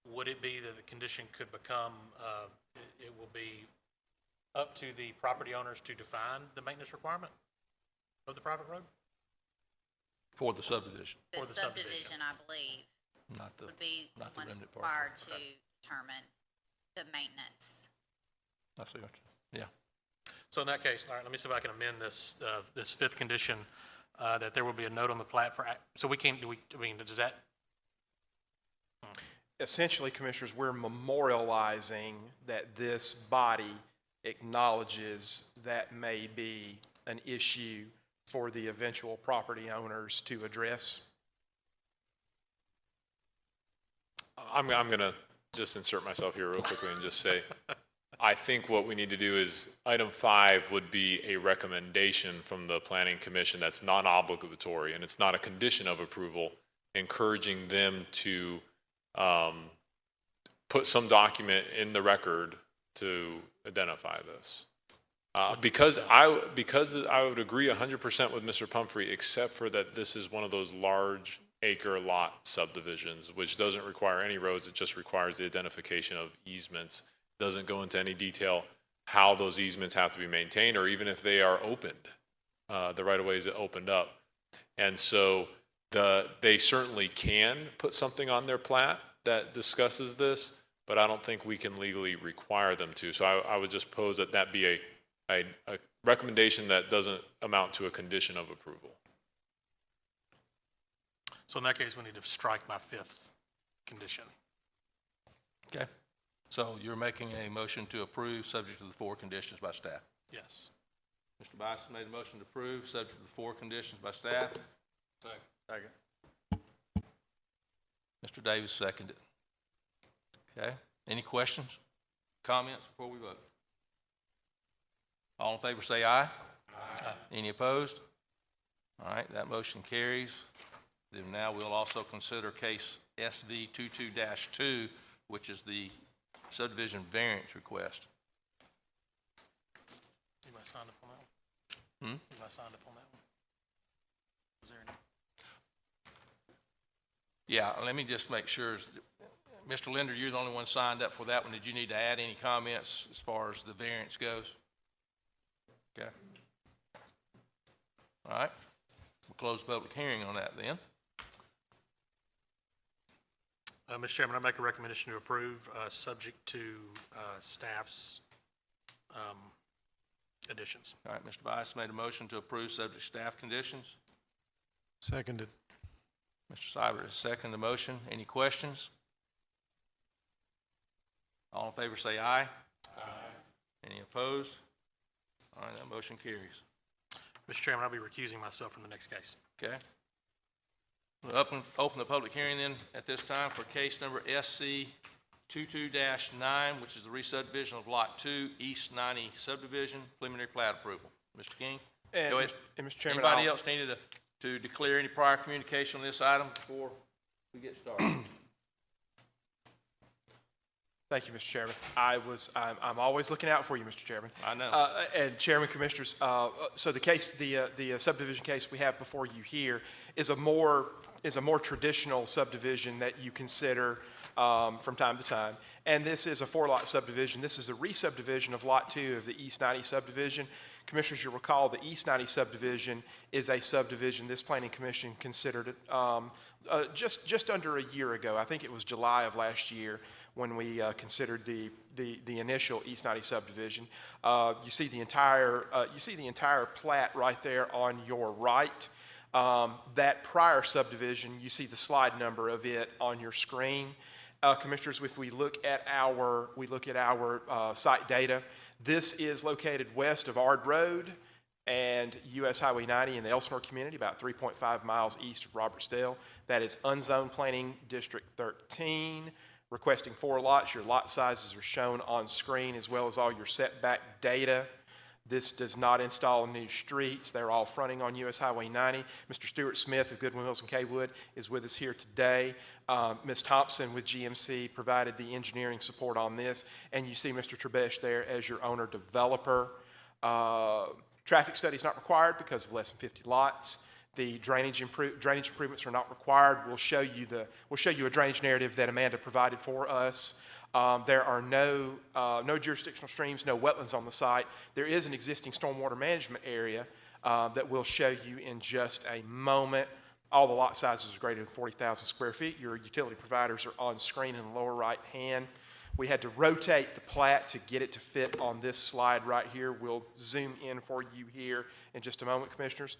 Would it be that the condition could become, it will be up to the property owners to define the maintenance requirement of the private road? For the subdivision, The Or the subdivision, I believe, not the, would be the not the ones remnant required parcel. to determine the maintenance. I see what you, yeah. So in that case, all right, let me see if I can amend this, this 5th condition, that there will be a note on the plat for, so we can't, does that? Essentially, Commissioners, we're memorializing that this body acknowledges that may be an issue for the eventual property owners to address. I'm going to just insert myself here real quickly and just say, I think what we need to do is, item 5 would be a recommendation from the Planning Commission that's non-obligatory, and it's not a condition of approval, encouraging them to put some document in the record to identify this. Because I would agree 100% with Mr. Pumphrey, except for that this is one of those large acre lot subdivisions, which doesn't require any roads. It just requires the identification of easements. Doesn't go into any detail how those easements have to be maintained, or even if they are opened, the right-of-ways that opened up. And so they certainly can put something on their plat that discusses this, but I don't think we can legally require them to. So I would just pose that that be a recommendation that doesn't amount to a condition of approval. So in that case, we need to strike my 5th condition. Okay. So you're making a motion to approve, subject to the 4 conditions by staff. Yes. Mr. Bison made a motion to approve, subject to the 4 conditions by staff. Second. Mr. Davis seconded. Okay. Any questions, comments before we vote? All in favor say aye. Aye. Any opposed? All right, that motion carries. Then now we'll also consider case SV 22-2, which is the subdivision variance request. Anybody signed up on that one? Anybody signed up on that one? Was there any? Yeah, let me just make sure. Mr. Linder, you're the only one signed up for that one. Did you need to add any comments as far as the variance goes? Okay. All right. We'll close the public hearing on that then. Mr. Chairman, I make a recommendation to approve, subject to staff's additions. All right, Mr. Bice made a motion to approve subject to staff conditions. Seconded. Mr. Seibert has seconded the motion. Any questions? All in favor say aye. Aye. Any opposed? All right, that motion carries. Mr. Chairman, I'll be recusing myself from the next case. Okay. We'll open the public hearing then at this time for case number SC 22-9, which is the re-subdivision of Lot 2, East 90 subdivision, preliminary plat approval. Mr. King? And, Go ahead. and Mr. Chairman, Anybody else needed to declare any prior communication on this item before we get started? Thank you, Mr. Chairman. I'm always looking out for you, Mr. Chairman. I know. And Chairman, Commissioners, so the case, the subdivision case we have before you here is a more traditional subdivision that you consider from time to time. And this is a 4-lot subdivision. This is a re-subdivision of Lot 2 of the East 90 subdivision. Commissioners, you'll recall the East 90 subdivision is a subdivision this Planning Commission considered it just under a year ago. I think it was July of last year when we considered the initial East 90 subdivision. You see the entire plat right there on your right. That prior subdivision, you see the slide number of it on your screen. Commissioners, if we look at our site data, this is located west of Ard Road and US Highway 90 in the Elsinore community, about 3.5 miles east of Robertsdale. That is unzoned planning District 13. Requesting 4 lots. Your lot sizes are shown on screen as well as all your setback data. This does not install new streets. They're all fronting on US Highway 90. Mr. Stuart Smith of Goodwin Wilson Kaywood is with us here today. Ms. Thompson with GMC provided the engineering support on this. And you see Mr. Trebesh there as your owner developer. Traffic study is not required because of less than 50 lots. The drainage improvements are not required. We'll show you a drainage narrative that Amanda provided for us. There are no jurisdictional streams, no wetlands on the site. There is an existing stormwater management area that we'll show you in just a moment. All the lot sizes are greater than 40,000 square feet. Your utility providers are on screen in the lower right hand. We had to rotate the plat to get it to fit on this slide right here. We'll zoom in for you here in just a moment, Commissioners.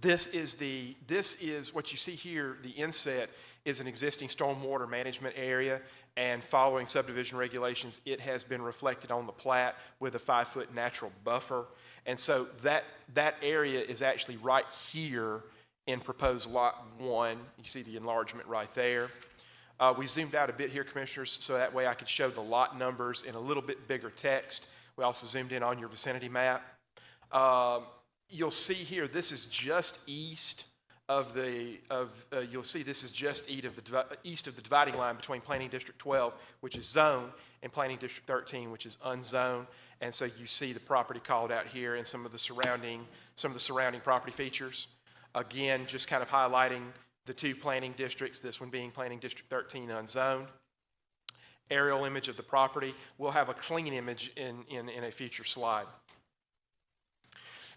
This is what you see here. The inset is an existing stormwater management area, and following subdivision regulations, it has been reflected on the plat with a 5-foot natural buffer. And so that area is actually right here in proposed Lot 1. You see the enlargement right there. We zoomed out a bit here, Commissioners, so that way I could show the lot numbers in a little bit bigger text. We also zoomed in on your vicinity map. You'll see here, this is just east of you'll see this is just east of the dividing line between Planning District 12, which is zoned, and Planning District 13, which is unzoned. And so you see the property called out here and some of the surrounding property features. Again, just kind of highlighting the 2 planning districts, this one being Planning District 13 unzoned. Aerial image of the property. We'll have a clean image in a future slide.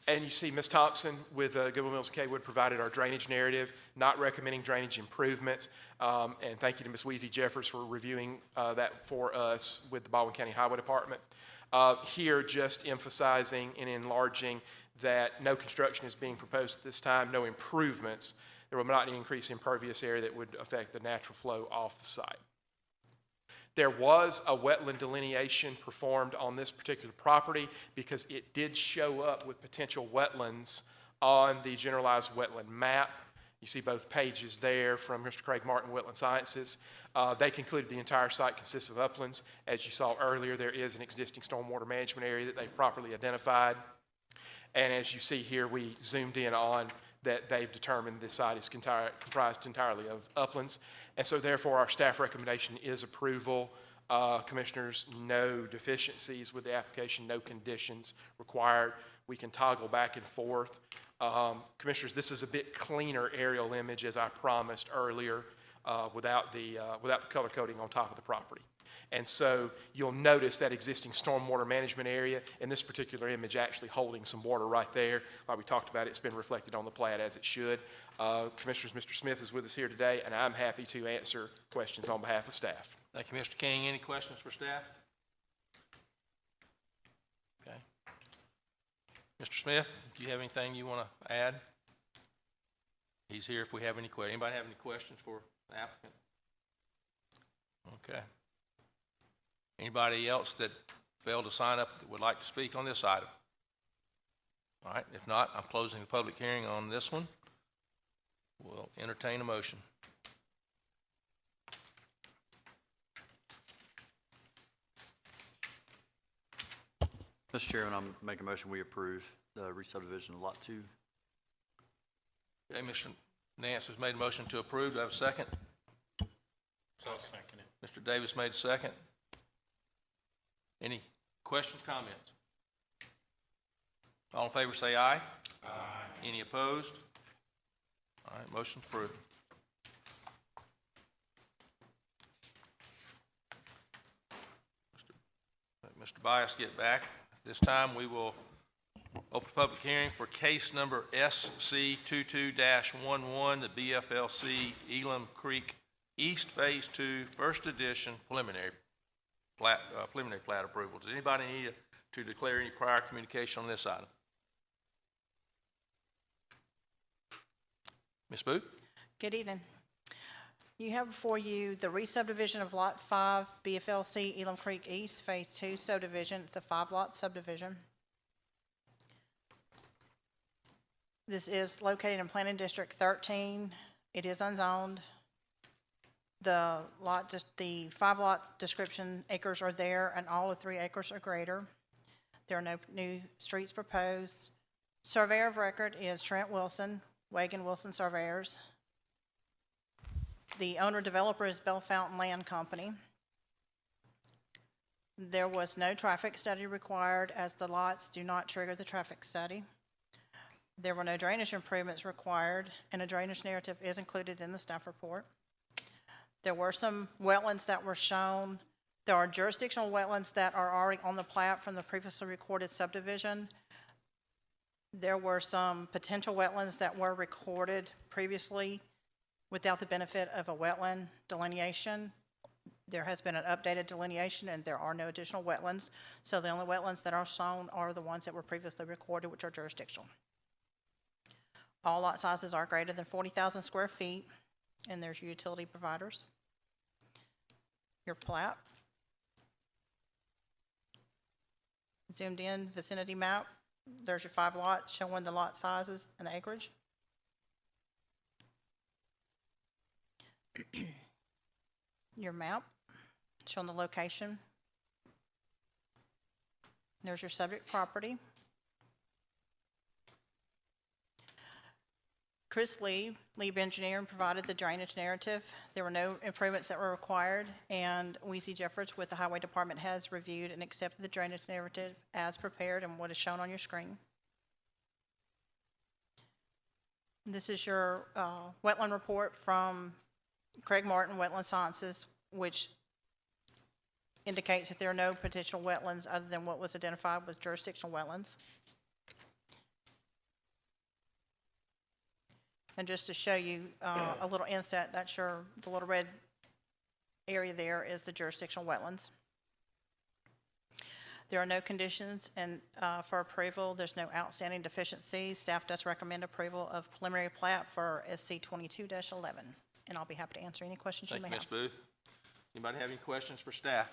And you see Ms. Thompson with Goodwin Wilson Kaywood provided our drainage narrative, not recommending drainage improvements. And thank you to Ms. Weezy Jeffers for reviewing that for us with the Baldwin County Highway Department. Here, just emphasizing and enlarging that no construction is being proposed at this time, no improvements. There will not be an increase in impervious area that would affect the natural flow off the site. There was a wetland delineation performed on this particular property because it did show up with potential wetlands on the generalized wetland map. You see both pages there from Mr. Craig Martin, Wetland Sciences. They concluded the entire site consists of uplands. As you saw earlier, there is an existing stormwater management area that they've properly identified. And as you see here, we zoomed in on that they've determined this site is comprised entirely of uplands. And so therefore, our staff recommendation is approval. Commissioners, no deficiencies with the application, no conditions required. We can toggle back and forth. Commissioners, this is a bit cleaner aerial image, as I promised earlier, without the color coding on top of the property. And so you'll notice that existing stormwater management area in this particular image actually holding some water right there. Like we talked about, it's been reflected on the plat as it should. Commissioners, Mr. Smith is with us here today, and I'm happy to answer questions on behalf of staff. Thank you, Mr. King. Any questions for staff? Okay. Mr. Smith, do you have anything you want to add? He's here if we have any questions. Anybody have any questions for the applicant? Okay. Anybody else that failed to sign up that would like to speak on this item? All right, if not, I'm closing the public hearing on this one. We'll entertain a motion. Mr. Chairman, I'm making a motion, we approve the re-subdivision of Lot 2. Okay, Mr. Nance has made a motion to approve. Do I have a second? So I'll second it. Mr. Davis made a second. Any questions, comments? All in favor say aye. Aye. Any opposed? All right, motion's approved. Mr. Bias, get back. This time we will open the public hearing for case number SC 22-11, the BFLC Elam Creek East Phase 2, First Edition preliminary plat approval. Does anybody need to declare any prior communication on this item? Ms. Booth? Good evening. You have before you the re-subdivision of Lot 5, BFLC Elam Creek East, Phase 2 subdivision. It's a 5-lot subdivision. This is located in Planning District 13. It is unzoned. The 5-lot description acres are there, and all of 3 acres or greater. There are no new streets proposed. Surveyor of record is Trent Wilson, Wagon Wilson Surveyors. The owner-developer is Bell Fountain Land Company. There was no traffic study required, as the lots do not trigger the traffic study. There were no drainage improvements required, and a drainage narrative is included in the staff report. There were some wetlands that were shown. There are jurisdictional wetlands that are already on the plat from the previously recorded subdivision. There were some potential wetlands that were recorded previously without the benefit of a wetland delineation. There has been an updated delineation, and there are no additional wetlands. So the only wetlands that are shown are the ones that were previously recorded, which are jurisdictional. All lot sizes are greater than 40,000 square feet, and there's utility providers. Your plat. Zoomed in vicinity map. There's your 5 lots showing the lot sizes and acreage. Your map showing the location. There's your subject property. Chris Lee, Lieb Engineering, provided the drainage narrative. There were no improvements that were required, and Weezy Jeffords with the Highway Department has reviewed and accepted the drainage narrative as prepared and what is shown on your screen. This is your wetland report from Craig Martin, Wetland Sciences, which indicates that there are no potential wetlands other than what was identified with jurisdictional wetlands. And just to show you a little inset, that's the little red area there is the jurisdictional wetlands. There are no conditions for approval. There's no outstanding deficiencies. Staff does recommend approval of preliminary plat for SC 22-11. And I'll be happy to answer any questions you may have. Thank you, Ms. Booth. Anybody have any questions for staff?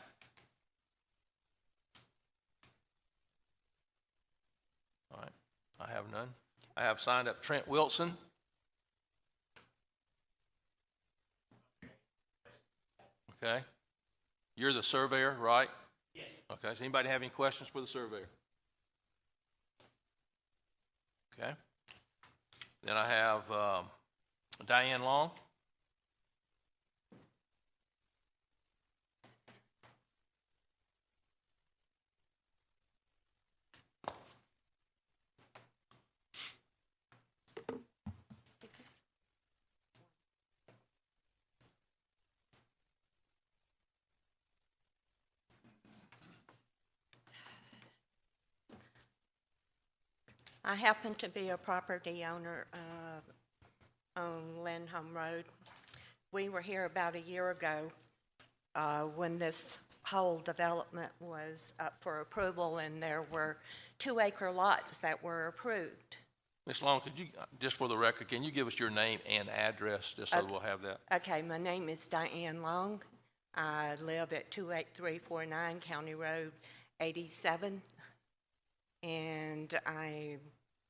All right, I have none. I have signed up Trent Wilson. Okay. You're the surveyor, right? Yes. Okay, does anybody have any questions for the surveyor? Okay. Then I have Diane Long. I happen to be a property owner on Lindholm Road. We were here about a year ago when this whole development was up for approval, and there were 2-acre lots that were approved. Ms. Long, could you, just for the record, can you give us your name and address, just so Okay. we'll have that? Okay, my name is Diane Long. I live at 28349 County Road 87, and I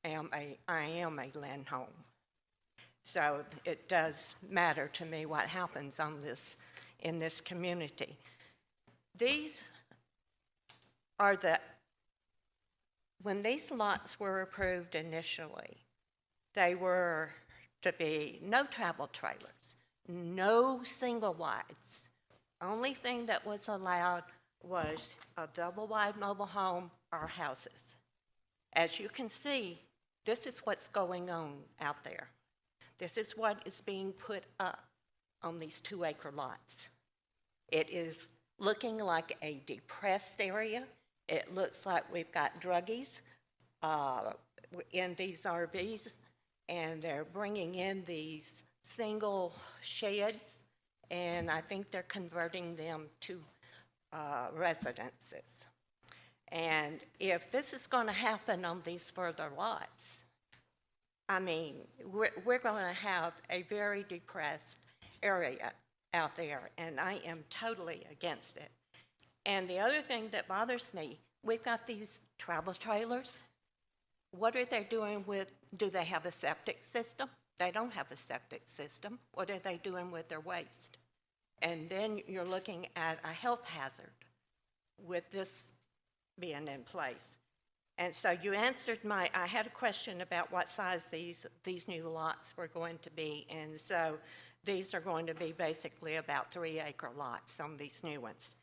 am a Lynn home. So it does matter to me what happens in this community. These are when these lots were approved initially, they were to be no travel trailers, no single wides. Only thing that was allowed was a double wide mobile home or houses. As you can see, this is what's going on out there. This is what is being put up on these 2-acre lots. It is looking like a depressed area. It looks like we've got druggies in these RVs, and they're bringing in these single sheds, and I think they're converting them to residences. And if this is going to happen on these further lots, I mean, we're going to have a very depressed area out there, and I am totally against it. And the other thing that bothers me, we've got these travel trailers. What are they doing with, do they have a septic system? They don't have a septic system. What are they doing with their waste? And then you're looking at a health hazard with this being in place. And so you answered I had a question about what size these new lots were going to be, and so these are going to be basically about 3-acre lots on these new ones.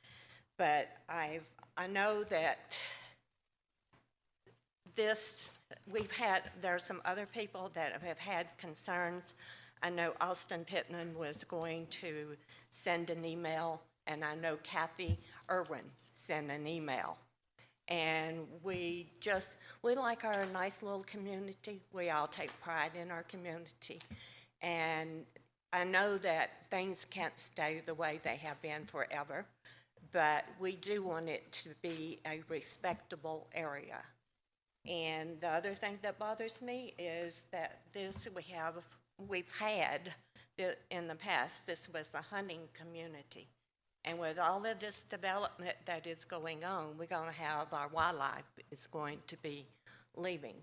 But I know that there are some other people that have had concerns. I know Austin Pittman was going to send an email, and I know Kathy Irwin sent an email. And we like our nice little community. We all take pride in our community. And I know that things can't stay the way they have been forever, but we do want it to be a respectable area. And the other thing that bothers me is that we've had in the past, this was a hunting community. And with all of this development that is going on, we're going to have our wildlife is going to be leaving.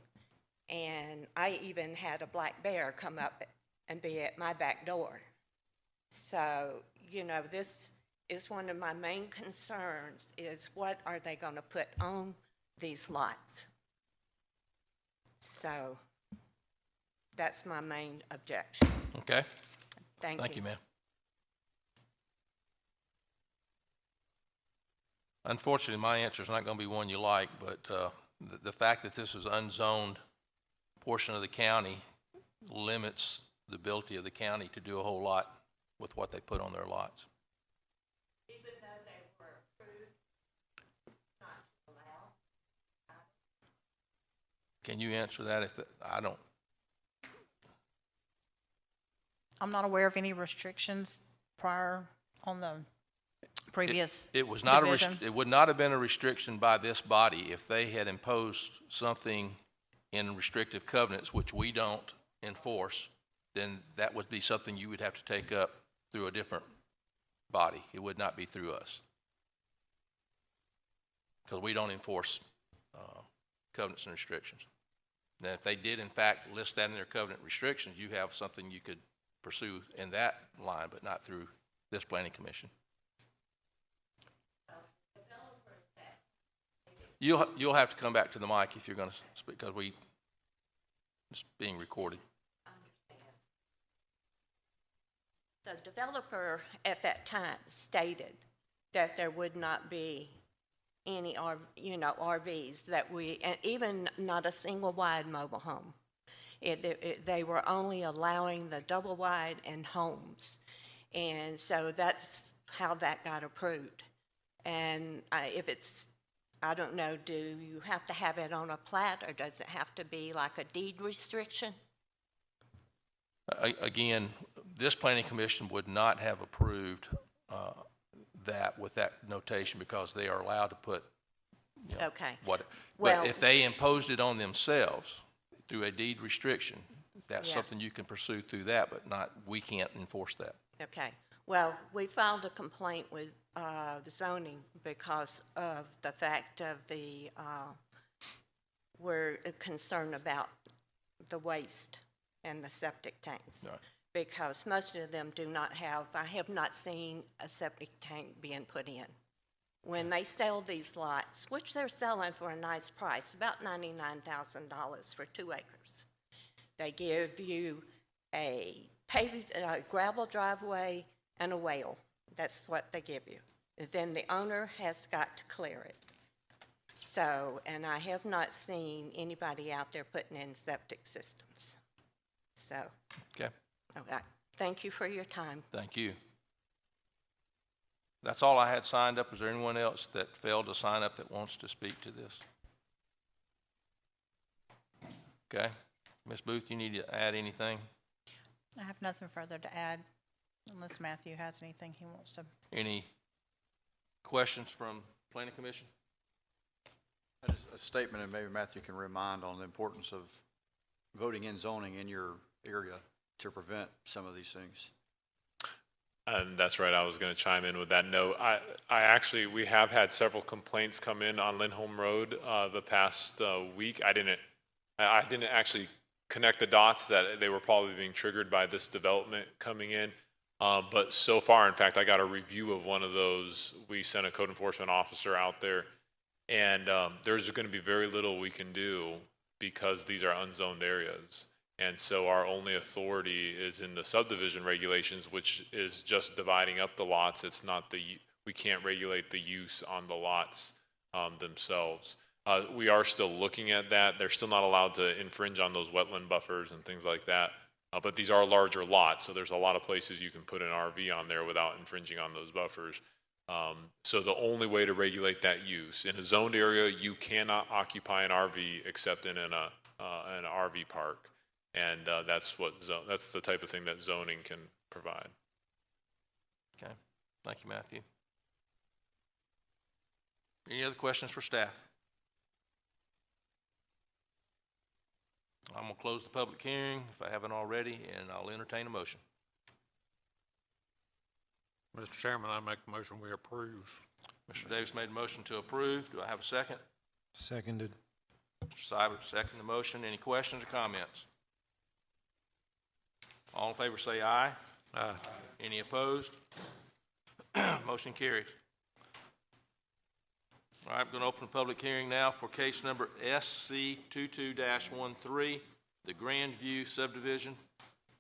And I even had a black bear come up and be at my back door. So, you know, this is one of my main concerns is what are they going to put on these lots? So that's my main objection. Okay. Thank you. Thank you, ma'am. Unfortunately, my answer is not going to be one you like, but the fact that this is unzoned portion of the county limits the ability of the county to do a whole lot with what they put on their lots. Even though they were approved not to allow? Can you answer that? I'm not aware of any restrictions prior on the previous It was not division. it would not have been a restriction by this body if they had imposed something in restrictive covenants, which we don't enforce. Then that would be something you would have to take up through a different body. It would not be through us, because we don't enforce covenants and restrictions. Now, if they did in fact list that in their covenant restrictions, you have something you could pursue in that line, but not through this planning commission. You'll have to come back to the mic if you're going to speak, because it's being recorded. The developer at that time stated that there would not be any RVs and even not a single wide mobile home. They were only allowing the double wide and homes. And so that's how that got approved. And I don't know, do you have to have it on a plat, or does it have to be like a deed restriction? Again, this planning commission would not have approved that with that notation, because they are allowed to put Okay. what. Well, but if they imposed it on themselves, through a deed restriction. That's Yeah. something you can pursue through that, but not, we can't enforce that. Okay. Well, we filed a complaint with the zoning because of the fact of we're concerned about the waste and the septic tanks. Right. Because most of them do not have, I have not seen a septic tank being put in. When they sell these lots, which they're selling for a nice price, about $99,000 for 2 acres, they give you a gravel driveway and a well. That's what they give you. Then the owner has got to clear it. So, and I have not seen anybody out there putting in septic systems. So, Okay, okay. Thank you for your time. thank you. That's all I had signed up. Is there anyone else that failed to sign up that wants to speak to this? Okay. Ms. Booth, you need to add anything? I have nothing further to add unless Matthew has anything he wants to. Any questions from Planning Commission? Just a statement, and maybe Matthew can remind on the importance of voting in zoning in your area to prevent some of these things. And that's right, I was going to chime in with that note. We have had several complaints come in on Lindholm Road the past week. I didn't actually connect the dots that they were probably being triggered by this development coming in. But so far, in fact, I got a review of one of those. We sent a code enforcement officer out there, and there's going to be very little we can do because these are unzoned areas. And so our only authority is in the subdivision regulations, which is just dividing up the lots. It's not we can't regulate the use on the lots themselves. We are still looking at that. They're still not allowed to infringe on those wetland buffers and things like that. But these are larger lots, so there's a lot of places you can put an RV on there without infringing on those buffers. So the only way to regulate that use, in a zoned area, you cannot occupy an RV except in an RV park. And that's the type of thing that zoning can provide. Okay, thank you, Matthew. Any other questions for staff? I'm going to close the public hearing if I haven't already, and I'll entertain a motion. Mr. Chairman, I make the motion we approve. Mr. Davis made a motion to approve. Do I have a second? Seconded. Mr. Seibert, second the motion. Any questions or comments? All in favor say aye. Aye. Any opposed? Motion carries. All right, I'm going to open the public hearing now for case number SC22-13, the Grandview subdivision,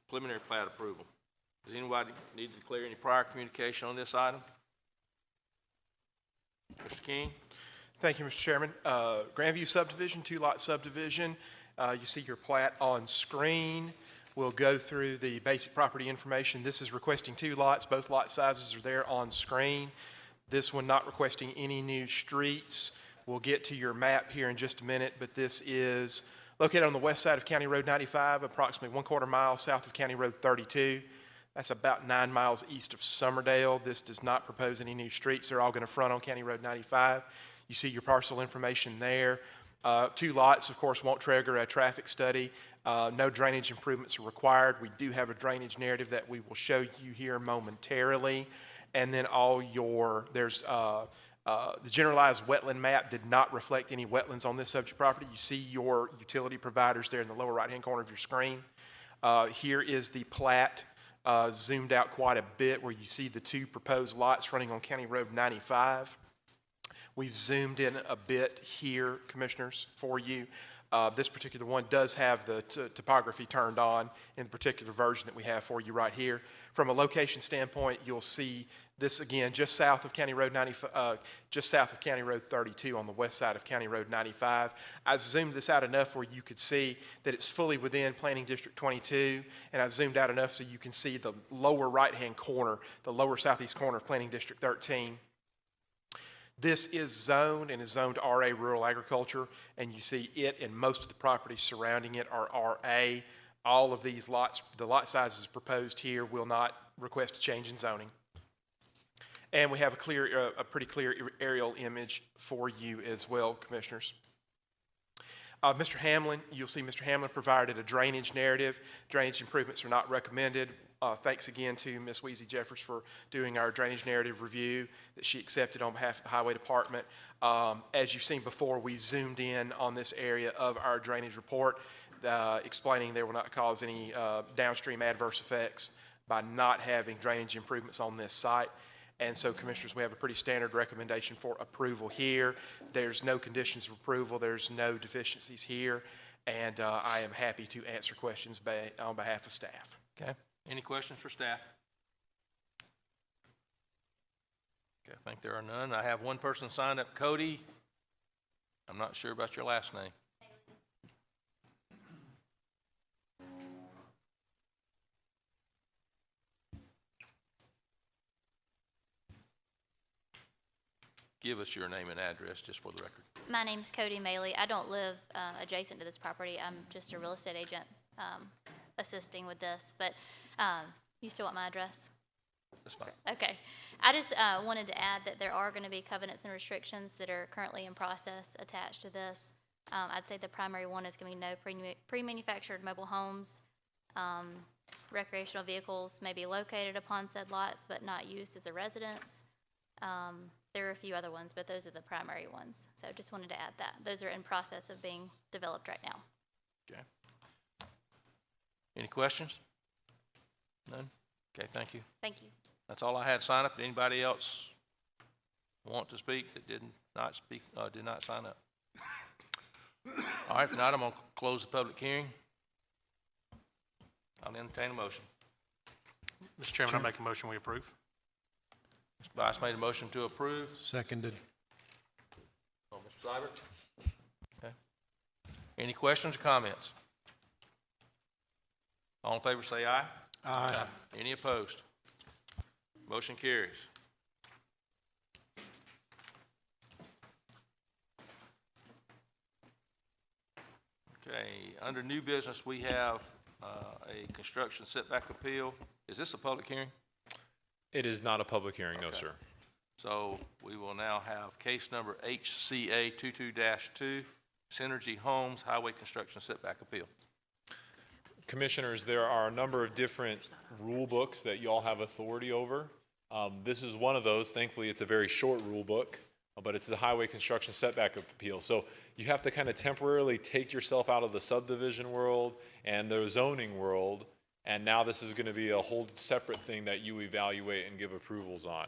preliminary plat approval. Does anybody need to declare any prior communication on this item? Mr. King? Thank you, Mr. Chairman. Grandview subdivision, 2-lot subdivision. You see your plat on screen. We'll go through the basic property information. This is requesting 2 lots. Both lot sizes are there on screen. This one not requesting any new streets. We'll get to your map here in just a minute, but this is located on the west side of County Road 95, approximately 1/4 mile south of County Road 32. That's about 9 miles east of Summerdale. This does not propose any new streets. They're all going to front on County Road 95. You see your parcel information there. 2 lots, of course, won't trigger a traffic study. No drainage improvements are required. We do have a drainage narrative that we will show you here momentarily. And then there's the generalized wetland map did not reflect any wetlands on this subject property. You see your utility providers there in the lower right-hand corner of your screen. Here is the plat zoomed out quite a bit where you see the 2 proposed lots running on County Road 95. We've zoomed in a bit here, Commissioners, for you. This particular one does have the topography turned on in the particular version that we have for you right here. From a location standpoint, you'll see this again just south of County Road 32 on the west side of County Road 95. I zoomed this out enough where you could see that it's fully within Planning District 22, and I zoomed out enough so you can see the lower right-hand corner, the lower southeast corner of Planning District 13. This is zoned and is zoned RA Rural Agriculture, and you see it and most of the properties surrounding it are RA. All of these lots, the lot sizes proposed here will not request a change in zoning. And we have a pretty clear aerial image for you as well, Commissioners. Mr. Hamlin, you'll see Mr. Hamlin provided a drainage narrative. Drainage improvements are not recommended. Thanks again to Ms. Weezy Jeffers for doing our drainage narrative review that she accepted on behalf of the Highway Department. As you've seen before, we zoomed in on this area of our drainage report, explaining they will not cause any downstream adverse effects by not having drainage improvements on this site. And so, Commissioners, we have a pretty standard recommendation for approval here. There's no conditions of approval. There's no deficiencies here. And I am happy to answer questions on behalf of staff. Okay. Any questions for staff? Okay, I think there are none. I have one person signed up, Cody. I'm not sure about your last name. Give us your name and address just for the record. My name's Cody Maley. I don't live adjacent to this property. I'm just a real estate agent assisting with this. But you still want my address? That's fine. Okay. I just wanted to add that there are going to be covenants and restrictions that are currently in process attached to this. I'd say the primary one is going to be no pre-manufactured mobile homes. Recreational vehicles may be located upon said lots but not used as a residence. There are a few other ones, but those are the primary ones. So just wanted to add that. Those are in process of being developed right now. Okay. Any questions? None? Okay, thank you. Thank you. That's all I had sign up. Did anybody else want to speak that did not sign up? All right, if not, I'm going to close the public hearing. I'll entertain a motion. Mr. Chairman, I make a motion we approve. Mr. Bice made a motion to approve. Seconded. Oh, Mr. Seibert? Okay. Any questions or comments? All in favor say aye. Aye. Any opposed? Motion carries. Okay, under new business, we have a construction setback appeal. Is this a public hearing? It is not a public hearing, no, Okay. sir. So we will now have case number HCA 22-2, Synergy Homes Highway Construction Setback Appeal. Commissioners, there are a number of different rule books that you all have authority over. This is one of those. Thankfully, it's a very short rule book, but it's the Highway Construction Setback Appeal. So you have to kind of temporarily take yourself out of the subdivision world and the zoning world, and now this is going to be a whole separate thing that you evaluate and give approvals on.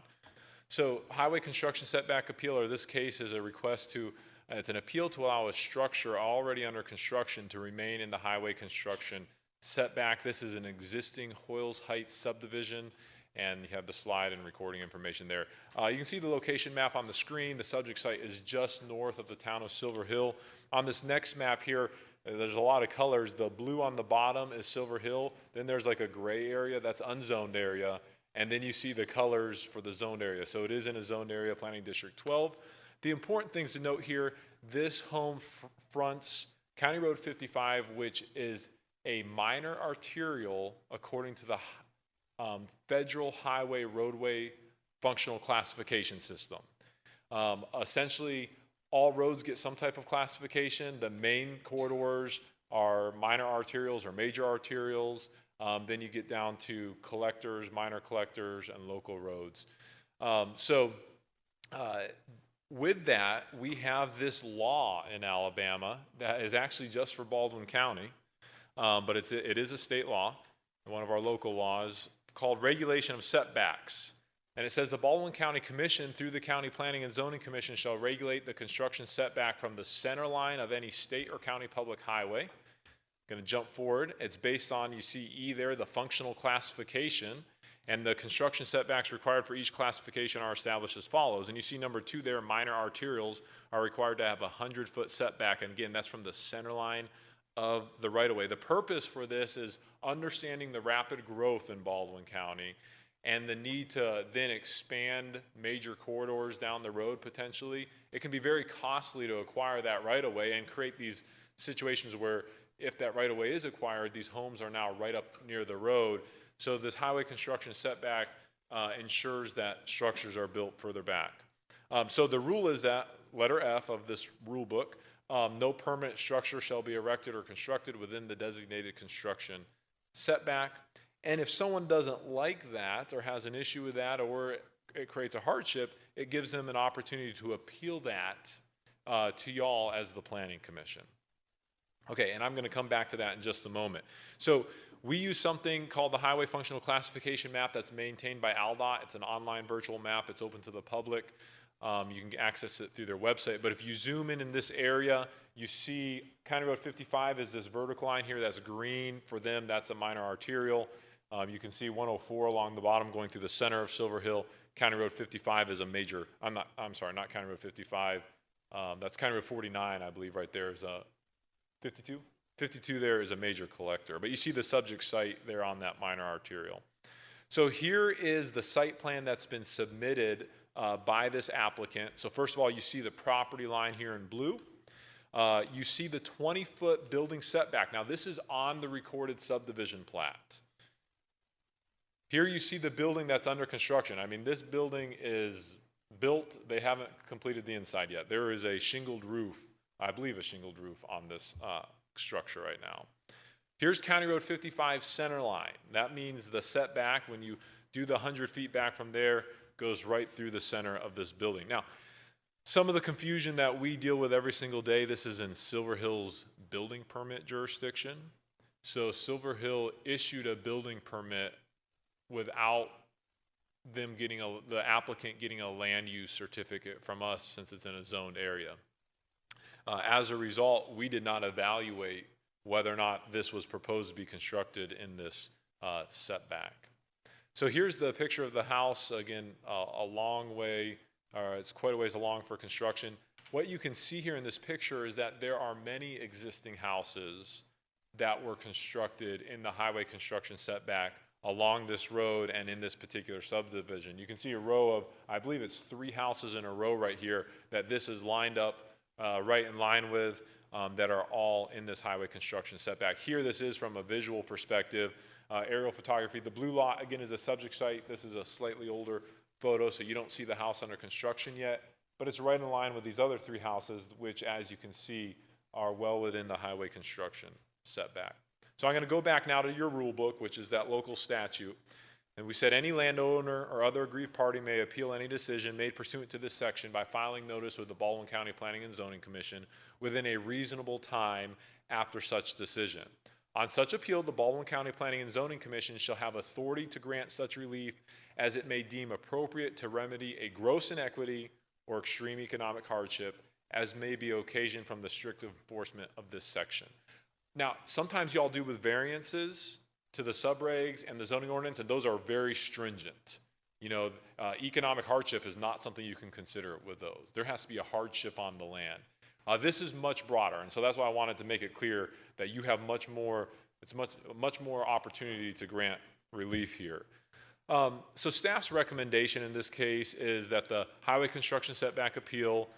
So Highway Construction Setback Appeal, or this case, is a request to, it's an appeal to allow a structure already under construction to remain in the highway construction setback. This is an existing Hoyles Heights subdivision, and you have the slide and recording information there. You can see the location map on the screen. The subject site is just north of the town of Silver Hill. On this next map here, there's a lot of colors. The blue on the bottom is Silver Hill. Then there's like a gray area, that's unzoned area. And then you see the colors for the zoned area. So it is in a zoned area, Planning District 12. The important things to note here, this home fronts County Road 55, which is a minor arterial according to the Federal Highway Roadway Functional Classification System. Essentially, all roads get some type of classification. The main corridors are minor arterials or major arterials. Then you get down to collectors, minor collectors, and local roads. With that, we have this law in Alabama that is actually just for Baldwin County, but it is a state law, one of our local laws, called Regulation of Setbacks. And it says the Baldwin County Commission, through the County Planning and Zoning Commission, shall regulate the construction setback from the center line of any state or county public highway. Going to jump forward. It's based on, you see E there, the functional classification, and the construction setbacks required for each classification are established as follows. And you see number 2 there, minor arterials are required to have a 100-foot setback. And again, that's from the center line of the right-of-way. The purpose for this is understanding the rapid growth in Baldwin County and the need to then expand major corridors down the road potentially. It can be very costly to acquire that right-of-way and create these situations where if that right-of-way is acquired, these homes are now right up near the road. So this highway construction setback ensures that structures are built further back. So the rule is that, letter F of this rule book, No permanent structure shall be erected or constructed within the designated construction setback. And if someone doesn't like that or has an issue with that, or it creates a hardship, it gives them an opportunity to appeal that to y'all as the Planning Commission. Okay, and I'm going to come back to that in just a moment. So we use something called the Highway Functional Classification Map that's maintained by ALDOT. It's an online virtual map. It's open to the public. You can access it through their website. But if you zoom in this area, you see County Road 55 is this vertical line here that's green. For them, that's a minor arterial. You can see 104 along the bottom going through the center of Silver Hill. County Road 55 is a major, I'm sorry, not County Road 55. That's County Road 49, I believe, right there is a 52? 52 there is a major collector. But you see the subject site there on that minor arterial. So here is the site plan that's been submitted by this applicant. So first of all, you see the property line here in blue. You see the 20-foot building setback. Now this is on the recorded subdivision plat. Here you see the building that's under construction. I mean, this building is built. They haven't completed the inside yet. There is a shingled roof, I believe a shingled roof on this structure right now. Here's County Road 55 center line. That means the setback, when you do the 100 feet back from there, goes right through the center of this building. Now, some of the confusion that we deal with every single day, this is in Silver Hill's building permit jurisdiction. So Silver Hill issued a building permit without them getting the applicant getting a land use certificate from us, since it's in a zoned area. As a result, we did not evaluate whether or not this was proposed to be constructed in this setback. So here's the picture of the house. Again, a long way, it's quite a ways along for construction. What you can see here in this picture is that there are many existing houses that were constructed in the highway construction setback along this road and in this particular subdivision. You can see a row of, I believe it's 3 houses in a row right here that this is lined up right in line with, that are all in this highway construction setback. Here this is from a visual perspective, aerial photography. The blue lot, again, is a subject site. This is a slightly older photo, so you don't see the house under construction yet, but it's right in line with these other 3 houses, which, as you can see, are well within the highway construction setback. So I'm going to go back now to your rule book, which is that local statute. And we said any landowner or other aggrieved party may appeal any decision made pursuant to this section by filing notice with the Baldwin County Planning and Zoning Commission within a reasonable time after such decision. On such appeal, the Baldwin County Planning and Zoning Commission shall have authority to grant such relief as it may deem appropriate to remedy a gross inequity or extreme economic hardship as may be occasioned from the strict enforcement of this section. Now, sometimes y'all do with variances to the subregs and the zoning ordinance, and those are very stringent. You know, economic hardship is not something you can consider with those. There has to be a hardship on the land. This is much broader, and so that's why I wanted to make it clear that you have much more opportunity to grant relief here. So staff's recommendation in this case is that the highway construction setback appeal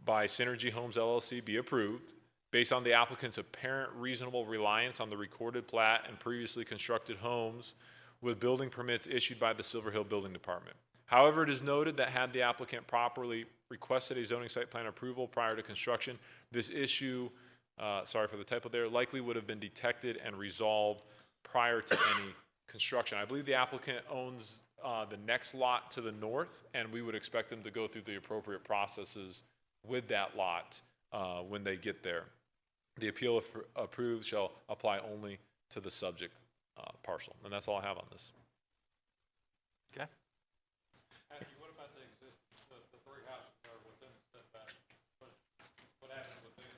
by Synergy Homes LLC be approved based on the applicant's apparent reasonable reliance on the recorded plat and previously constructed homes with building permits issued by the Silver Hill Building Department. However, it is noted that had the applicant properly requested a zoning site plan approval prior to construction, this issue, sorry for the typo there, likely would have been detected and resolved prior to any construction. I believe the applicant owns the next lot to the north, and we would expect them to go through the appropriate processes with that lot when they get there. The appeal, if approved, shall apply only to the subject parcel. And that's all I have on this. Okay. What about the 3 houses that are within the setback? What happens with these?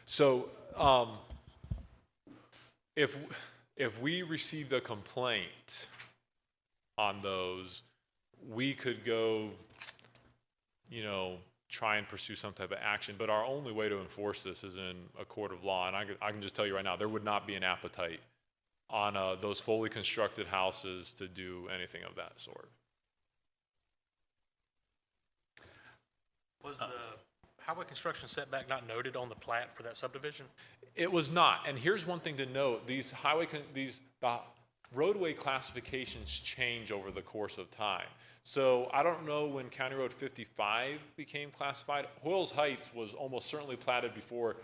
So, if we received a complaint on those, we could go, try and pursue some type of action. But our only way to enforce this is in a court of law. And I can just tell you right now, there would not be an appetite on those fully constructed houses to do anything of that sort. Was the highway construction setback not noted on the plat for that subdivision? It was not. And here's one thing to note: the roadway classifications change over the course of time. So I don't know when County Road 55 became classified. Hoyles Heights was almost certainly platted before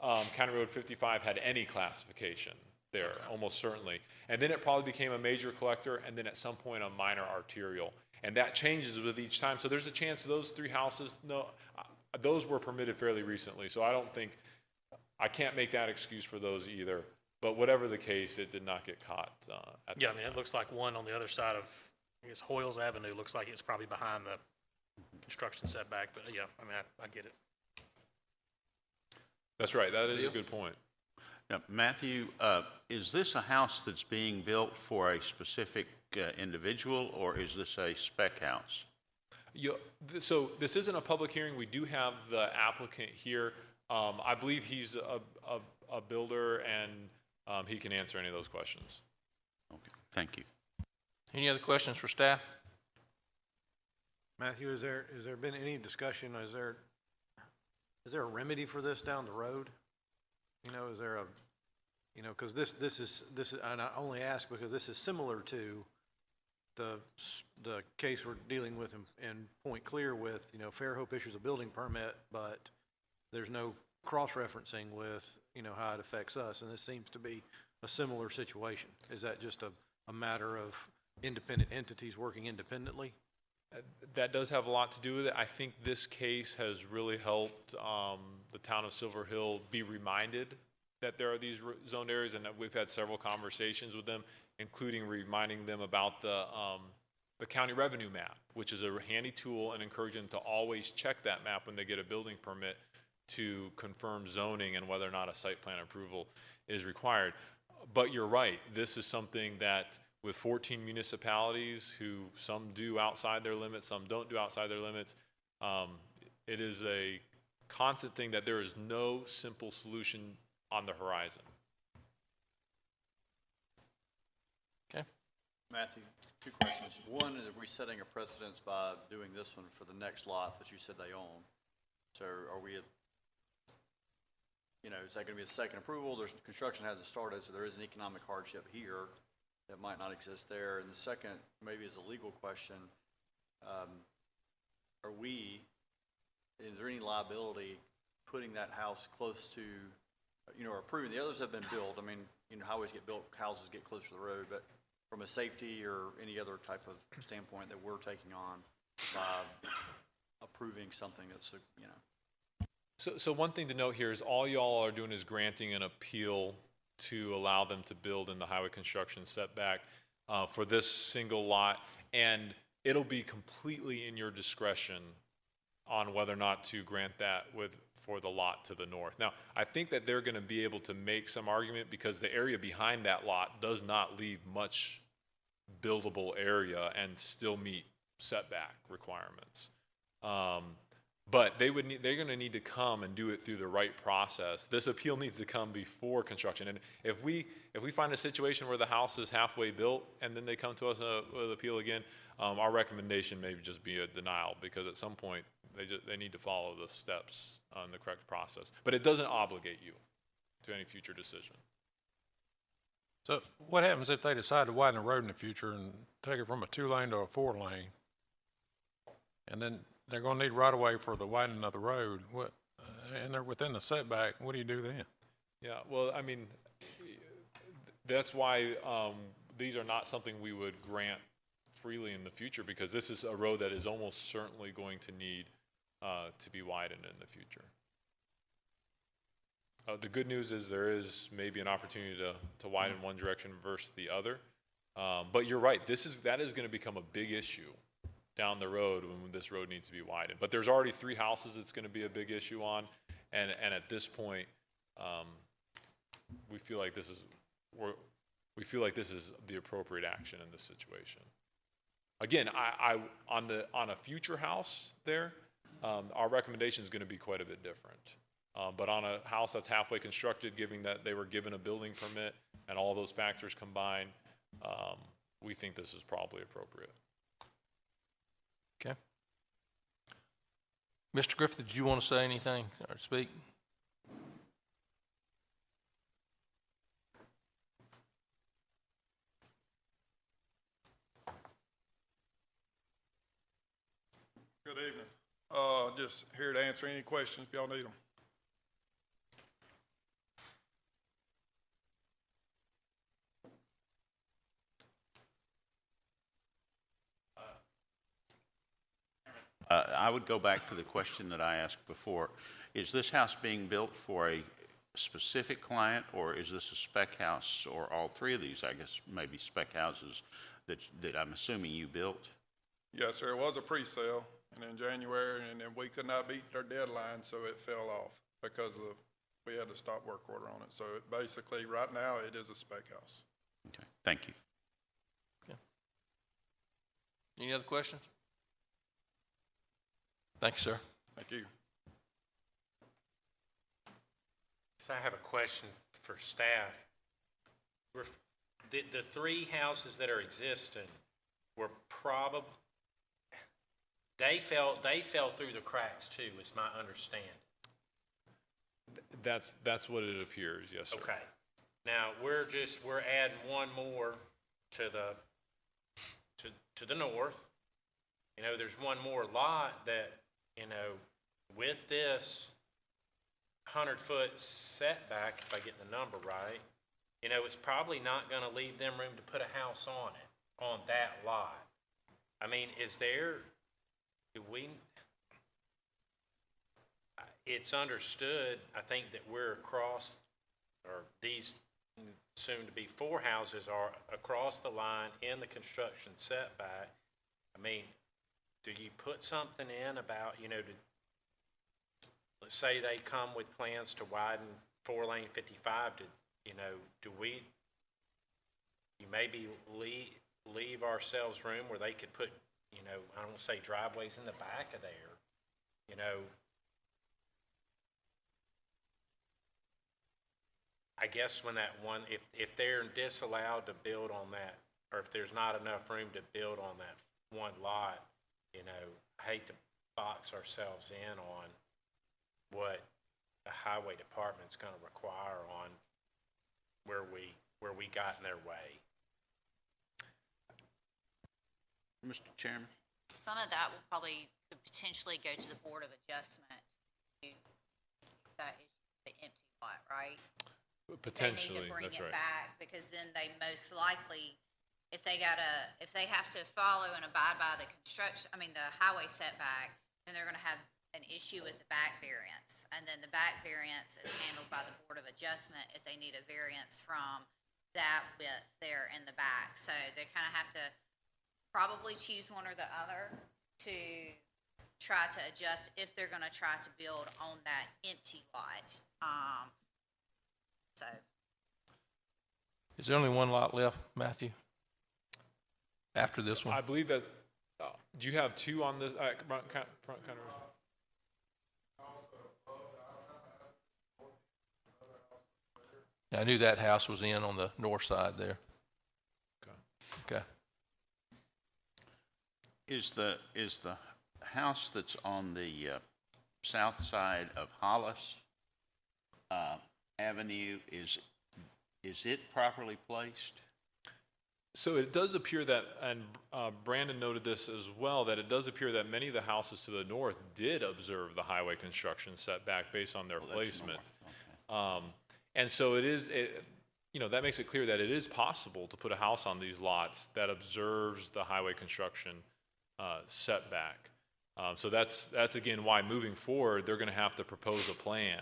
County Road 55 had any classification there, almost certainly. And then it probably became a major collector, and then at some point a minor arterial. And that changes with each time. So there's a chance those 3 houses, no, those were permitted fairly recently. So I can't make that excuse for those either. But whatever the case, it did not get caught at Yeah, I that mean, time. it looks like one on the other side of, I guess, Hoyles Avenue, looks like it's probably behind the construction setback, but yeah, I mean, I get it. That's right. That is a good point. Now, Matthew, is this a house that's being built for a specific individual, or is this a spec house? So this isn't a public hearing. We do have the applicant here. I believe he's a builder, and he can answer any of those questions. Okay, thank you. Any other questions for staff? Matthew, has there been any discussion, is there a remedy for this down the road? You know, is there a, you know, because this is, and I only ask because this is similar to the case we're dealing with in Point Clear with, you know, Fairhope issues a building permit, but there's no cross-referencing with, you know, how it affects us, and this seems to be a similar situation. Is that just a matter of independent entities working independently? That does have a lot to do with it. I think this case has really helped the town of Silver Hill be reminded that there are these zoned areas, and that we've had several conversations with them, including reminding them about the county revenue map, which is a handy tool, and encourage them to always check that map when they get a building permit to confirm zoning and whether or not a site plan approval is required. But you're right, this is something that with 14 municipalities who some do outside their limits, some don't do outside their limits, it is a constant thing that there is no simple solution on the horizon. Okay. Matthew, 2 questions. One, is we setting a precedence by doing this one for the next lot that you said they own? So are we at, you know, is that going to be a second approval? There's construction hasn't started, so there is an economic hardship here that might not exist there. And the second, maybe is a legal question. Is there any liability putting that house close to, you know, or approving, the others have been built. I mean, you know, highways get built, houses get closer to the road, but from a safety or any other type of standpoint that we're taking on by approving something that's, you know. So one thing to note here is all y'all are doing is granting an appeal to allow them to build in the highway construction setback for this single lot, and it'll be completely in your discretion on whether or not to grant that for the lot to the north. Now, I think that they're going to be able to make some argument because the area behind that lot does not leave much buildable area and still meet setback requirements. But they're going to need to come and do it through the right process. This appeal needs to come before construction. And if we find a situation where the house is halfway built and then they come to us with an appeal again, our recommendation may just be a denial, because at some point they need to follow the steps on the correct process. But it doesn't obligate you to any future decision. So what happens if they decide to widen the road in the future and take it from a 2-lane to a 4-lane? And then they're going to need right-of-way for the widening of the road. And they're within the setback. What do you do then? Yeah, well, I mean, that's why these are not something we would grant freely in the future, because this is a road that is almost certainly going to need to be widened in the future. The good news is there is maybe an opportunity to widen one direction versus the other. But you're right, that is going to become a big issue down the road when this road needs to be widened. But there's already 3 houses it's going to be a big issue on, and at this point, we feel like this is the appropriate action in this situation. Again, on a future house there, our recommendation is going to be quite a bit different. But on a house that's halfway constructed, given that they were given a building permit and all those factors combined, we think this is probably appropriate. Okay. Mr. Griffith, did you want to say anything or speak? Good evening. Just here to answer any questions if y'all need them. I would go back to the question that I asked before. Is this house being built for a specific client, or is this a spec house, or all three of these, I guess, maybe spec houses that I'm assuming you built? Yes, sir. It was a pre-sale, and in January, and then we could not meet our deadline, so it fell off because we had to stop work order on it. So it basically, right now, it is a spec house. Okay, thank you. Any other questions? Thank you, sir. Thank you. So I have a question for staff. The three houses that are existing were probably, they fell through the cracks too, is my understanding. That's what it appears, yes, sir. Okay. Now, we're adding one more to the north. You know, there's one more lot that, you know, with this 100-foot setback, if I get the number right, you know, it's probably not going to leave them room to put a house on it, on that lot. I mean, it's understood, I think, that we're across, or these soon-to-be 4 houses are across the line in the construction setback. I mean, do you put something in about, you know, let's say they come with plans to widen 4-lane 55, you know, you maybe leave ourselves room where they could put, you know, I don't want to say driveways in the back of there, you know. I guess when that one, if they're disallowed to build on that, or if there's not enough room to build on that one lot, you know, I hate to box ourselves in on what the highway department's going to require on where we got in their way. Mr. Chairman? Some of that will probably could potentially go to the Board of Adjustment to that issue, the empty lot, right? Potentially, they need to bring that's it right. back because then they most likely, if they have to follow and abide by the the highway setback, then they're going to have an issue with the back variance. And then the back variance is handled by the Board of Adjustment if they need a variance from that width there in the back. So they kind of have to probably choose one or the other to try to adjust if they're going to try to build on that empty lot. Is there only one lot left, Matthew? After this one? I believe that, do you have 2 on this, front counter? I knew that house was in on the north side there. Okay. Is the house that's on the south side of Hollis Avenue, is it properly placed? So it does appear that, and Brandon noted this as well, that it does appear that many of the houses to the north did observe the highway construction setback based on their placement. Okay. And so you know, that makes it clear that it is possible to put a house on these lots that observes the highway construction setback. So that's again why moving forward, they're going to have to propose a plan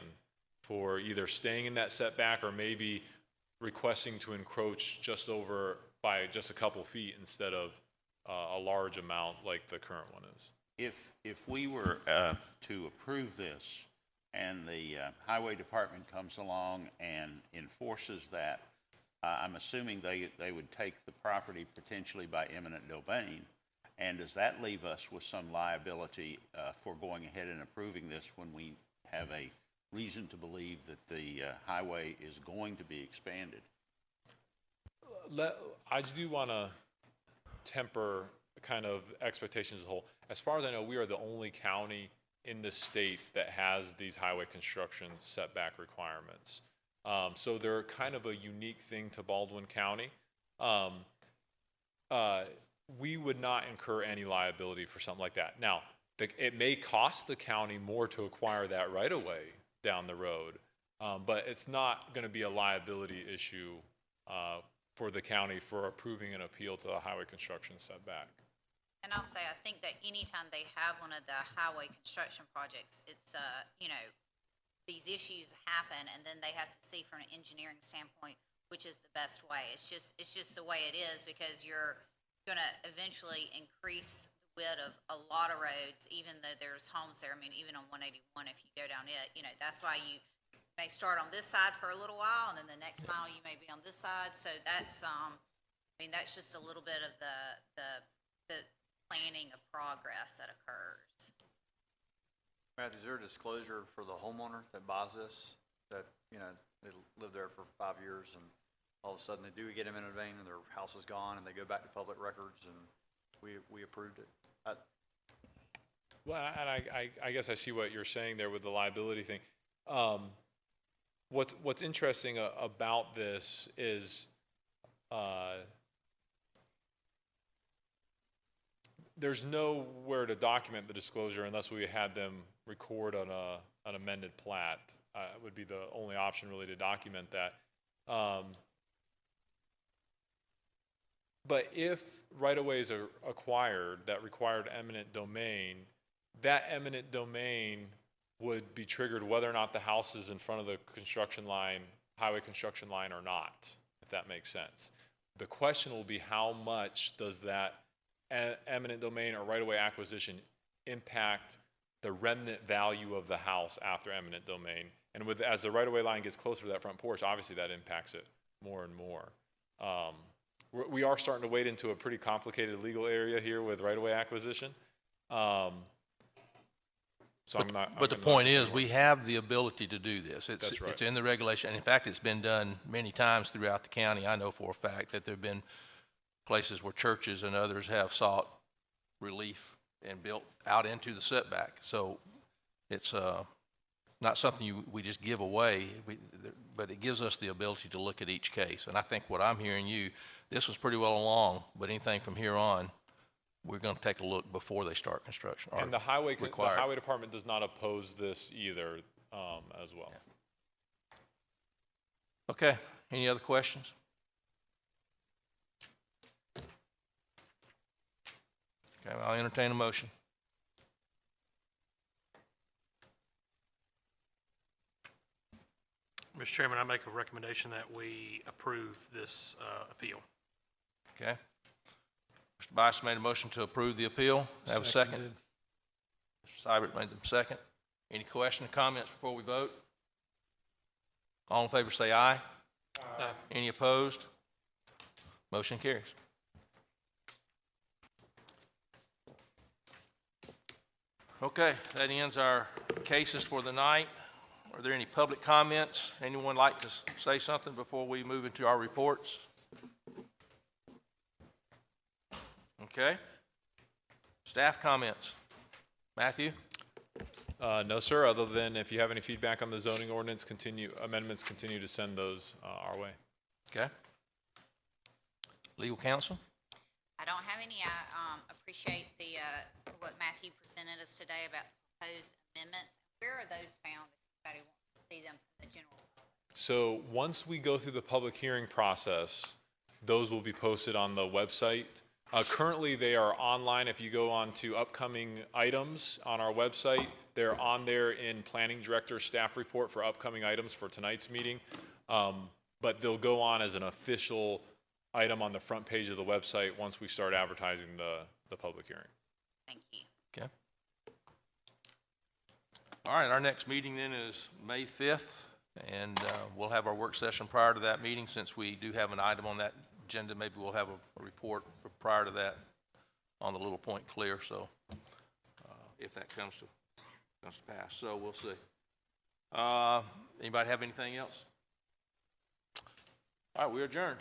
for either staying in that setback or maybe requesting to encroach just over by just a couple feet instead of a large amount like the current one is. If we were to approve this and the highway department comes along and enforces that, I'm assuming they would take the property potentially by eminent domain. And does that leave us with some liability for going ahead and approving this when we have a reason to believe that the highway is going to be expanded? I do want to temper kind of expectations as a whole. As far as I know, we are the only county in the state that has these highway construction setback requirements. So they're kind of a unique thing to Baldwin County. We would not incur any liability for something like that. Now, it may cost the county more to acquire that right away down the road, but it's not going to be a liability issue for the county for approving an appeal to the highway construction setback. And I'll say, I think that anytime they have one of the highway construction projects, it's, these issues happen, and then they have to see from an engineering standpoint, which is the best way. It's just the way it is, because you're gonna eventually increase the width of a lot of roads, even though there's homes there. I mean, even on 181, if you go down it, that's why you may start on this side for a little while, and then the next mile you may be on this side. So that's, that's just a little bit of the planning of progress that occurs. Matthew, is there a disclosure for the homeowner that buys this, that, they live there for 5 years and all of a sudden they do get eminent domain and their house is gone and they go back to public records and we approved it? Well, and I guess I see what you're saying there with the liability thing. What's interesting about this is there's nowhere to document the disclosure unless we had them record on an amended plat. Would be the only option really to document that. But if right-of-ways are acquired that required eminent domain, that eminent domain would be triggered whether or not the house is in front of the construction line, highway construction line or not, if that makes sense. The question will be how much does that eminent domain or right-of-way acquisition impact the remnant value of the house after eminent domain. And as the right-of-way line gets closer to that front porch, obviously that impacts it more and more. We are starting to wade into a pretty complicated legal area here with right-of-way acquisition. So But the point is, we have the ability to do this. That's right. It's in the regulation, and in fact, it's been done many times throughout the county. I know for a fact that there have been places where churches and others have sought relief and built out into the setback. So it's not something we just give away, but it gives us the ability to look at each case. And I think what I'm hearing this was pretty well along, but anything from here on, we're going to take a look before they start construction. And the highway department does not oppose this either as well. Yeah. Okay, any other questions? Okay, I'll entertain a motion. Mr. Chairman, I make a recommendation that we approve this appeal. Okay. Mr. Bice made a motion to approve the appeal. Have a second? Mr. Seibert made the second. Any questions or comments before we vote? All in favor say aye. Aye. Any opposed? Motion carries. Okay, that ends our cases for the night. Are there any public comments? Anyone like to say something before we move into our reports? Okay. Staff comments. Matthew? No, sir, other than if you have any feedback on the zoning ordinance, amendments, continue to send those our way. Okay. Legal counsel? I don't have any. I appreciate what Matthew presented us today about the proposed amendments. Where are those found if anybody wants to see them from the general public? So once we go through the public hearing process, those will be posted on the website. Currently, they are online. If you go on to upcoming items on our website, they're on there in Planning Director's staff report for upcoming items for tonight's meeting. But they'll go on as an official item on the front page of the website once we start advertising the public hearing. Thank you. Okay. All right, our next meeting then is May 5th, and we'll have our work session prior to that meeting. Since we do have an item on that agenda, maybe we'll have a report prior to that on the Little Point Clear, so if that comes to pass, so we'll see. Anybody have anything else? All right, we're adjourned.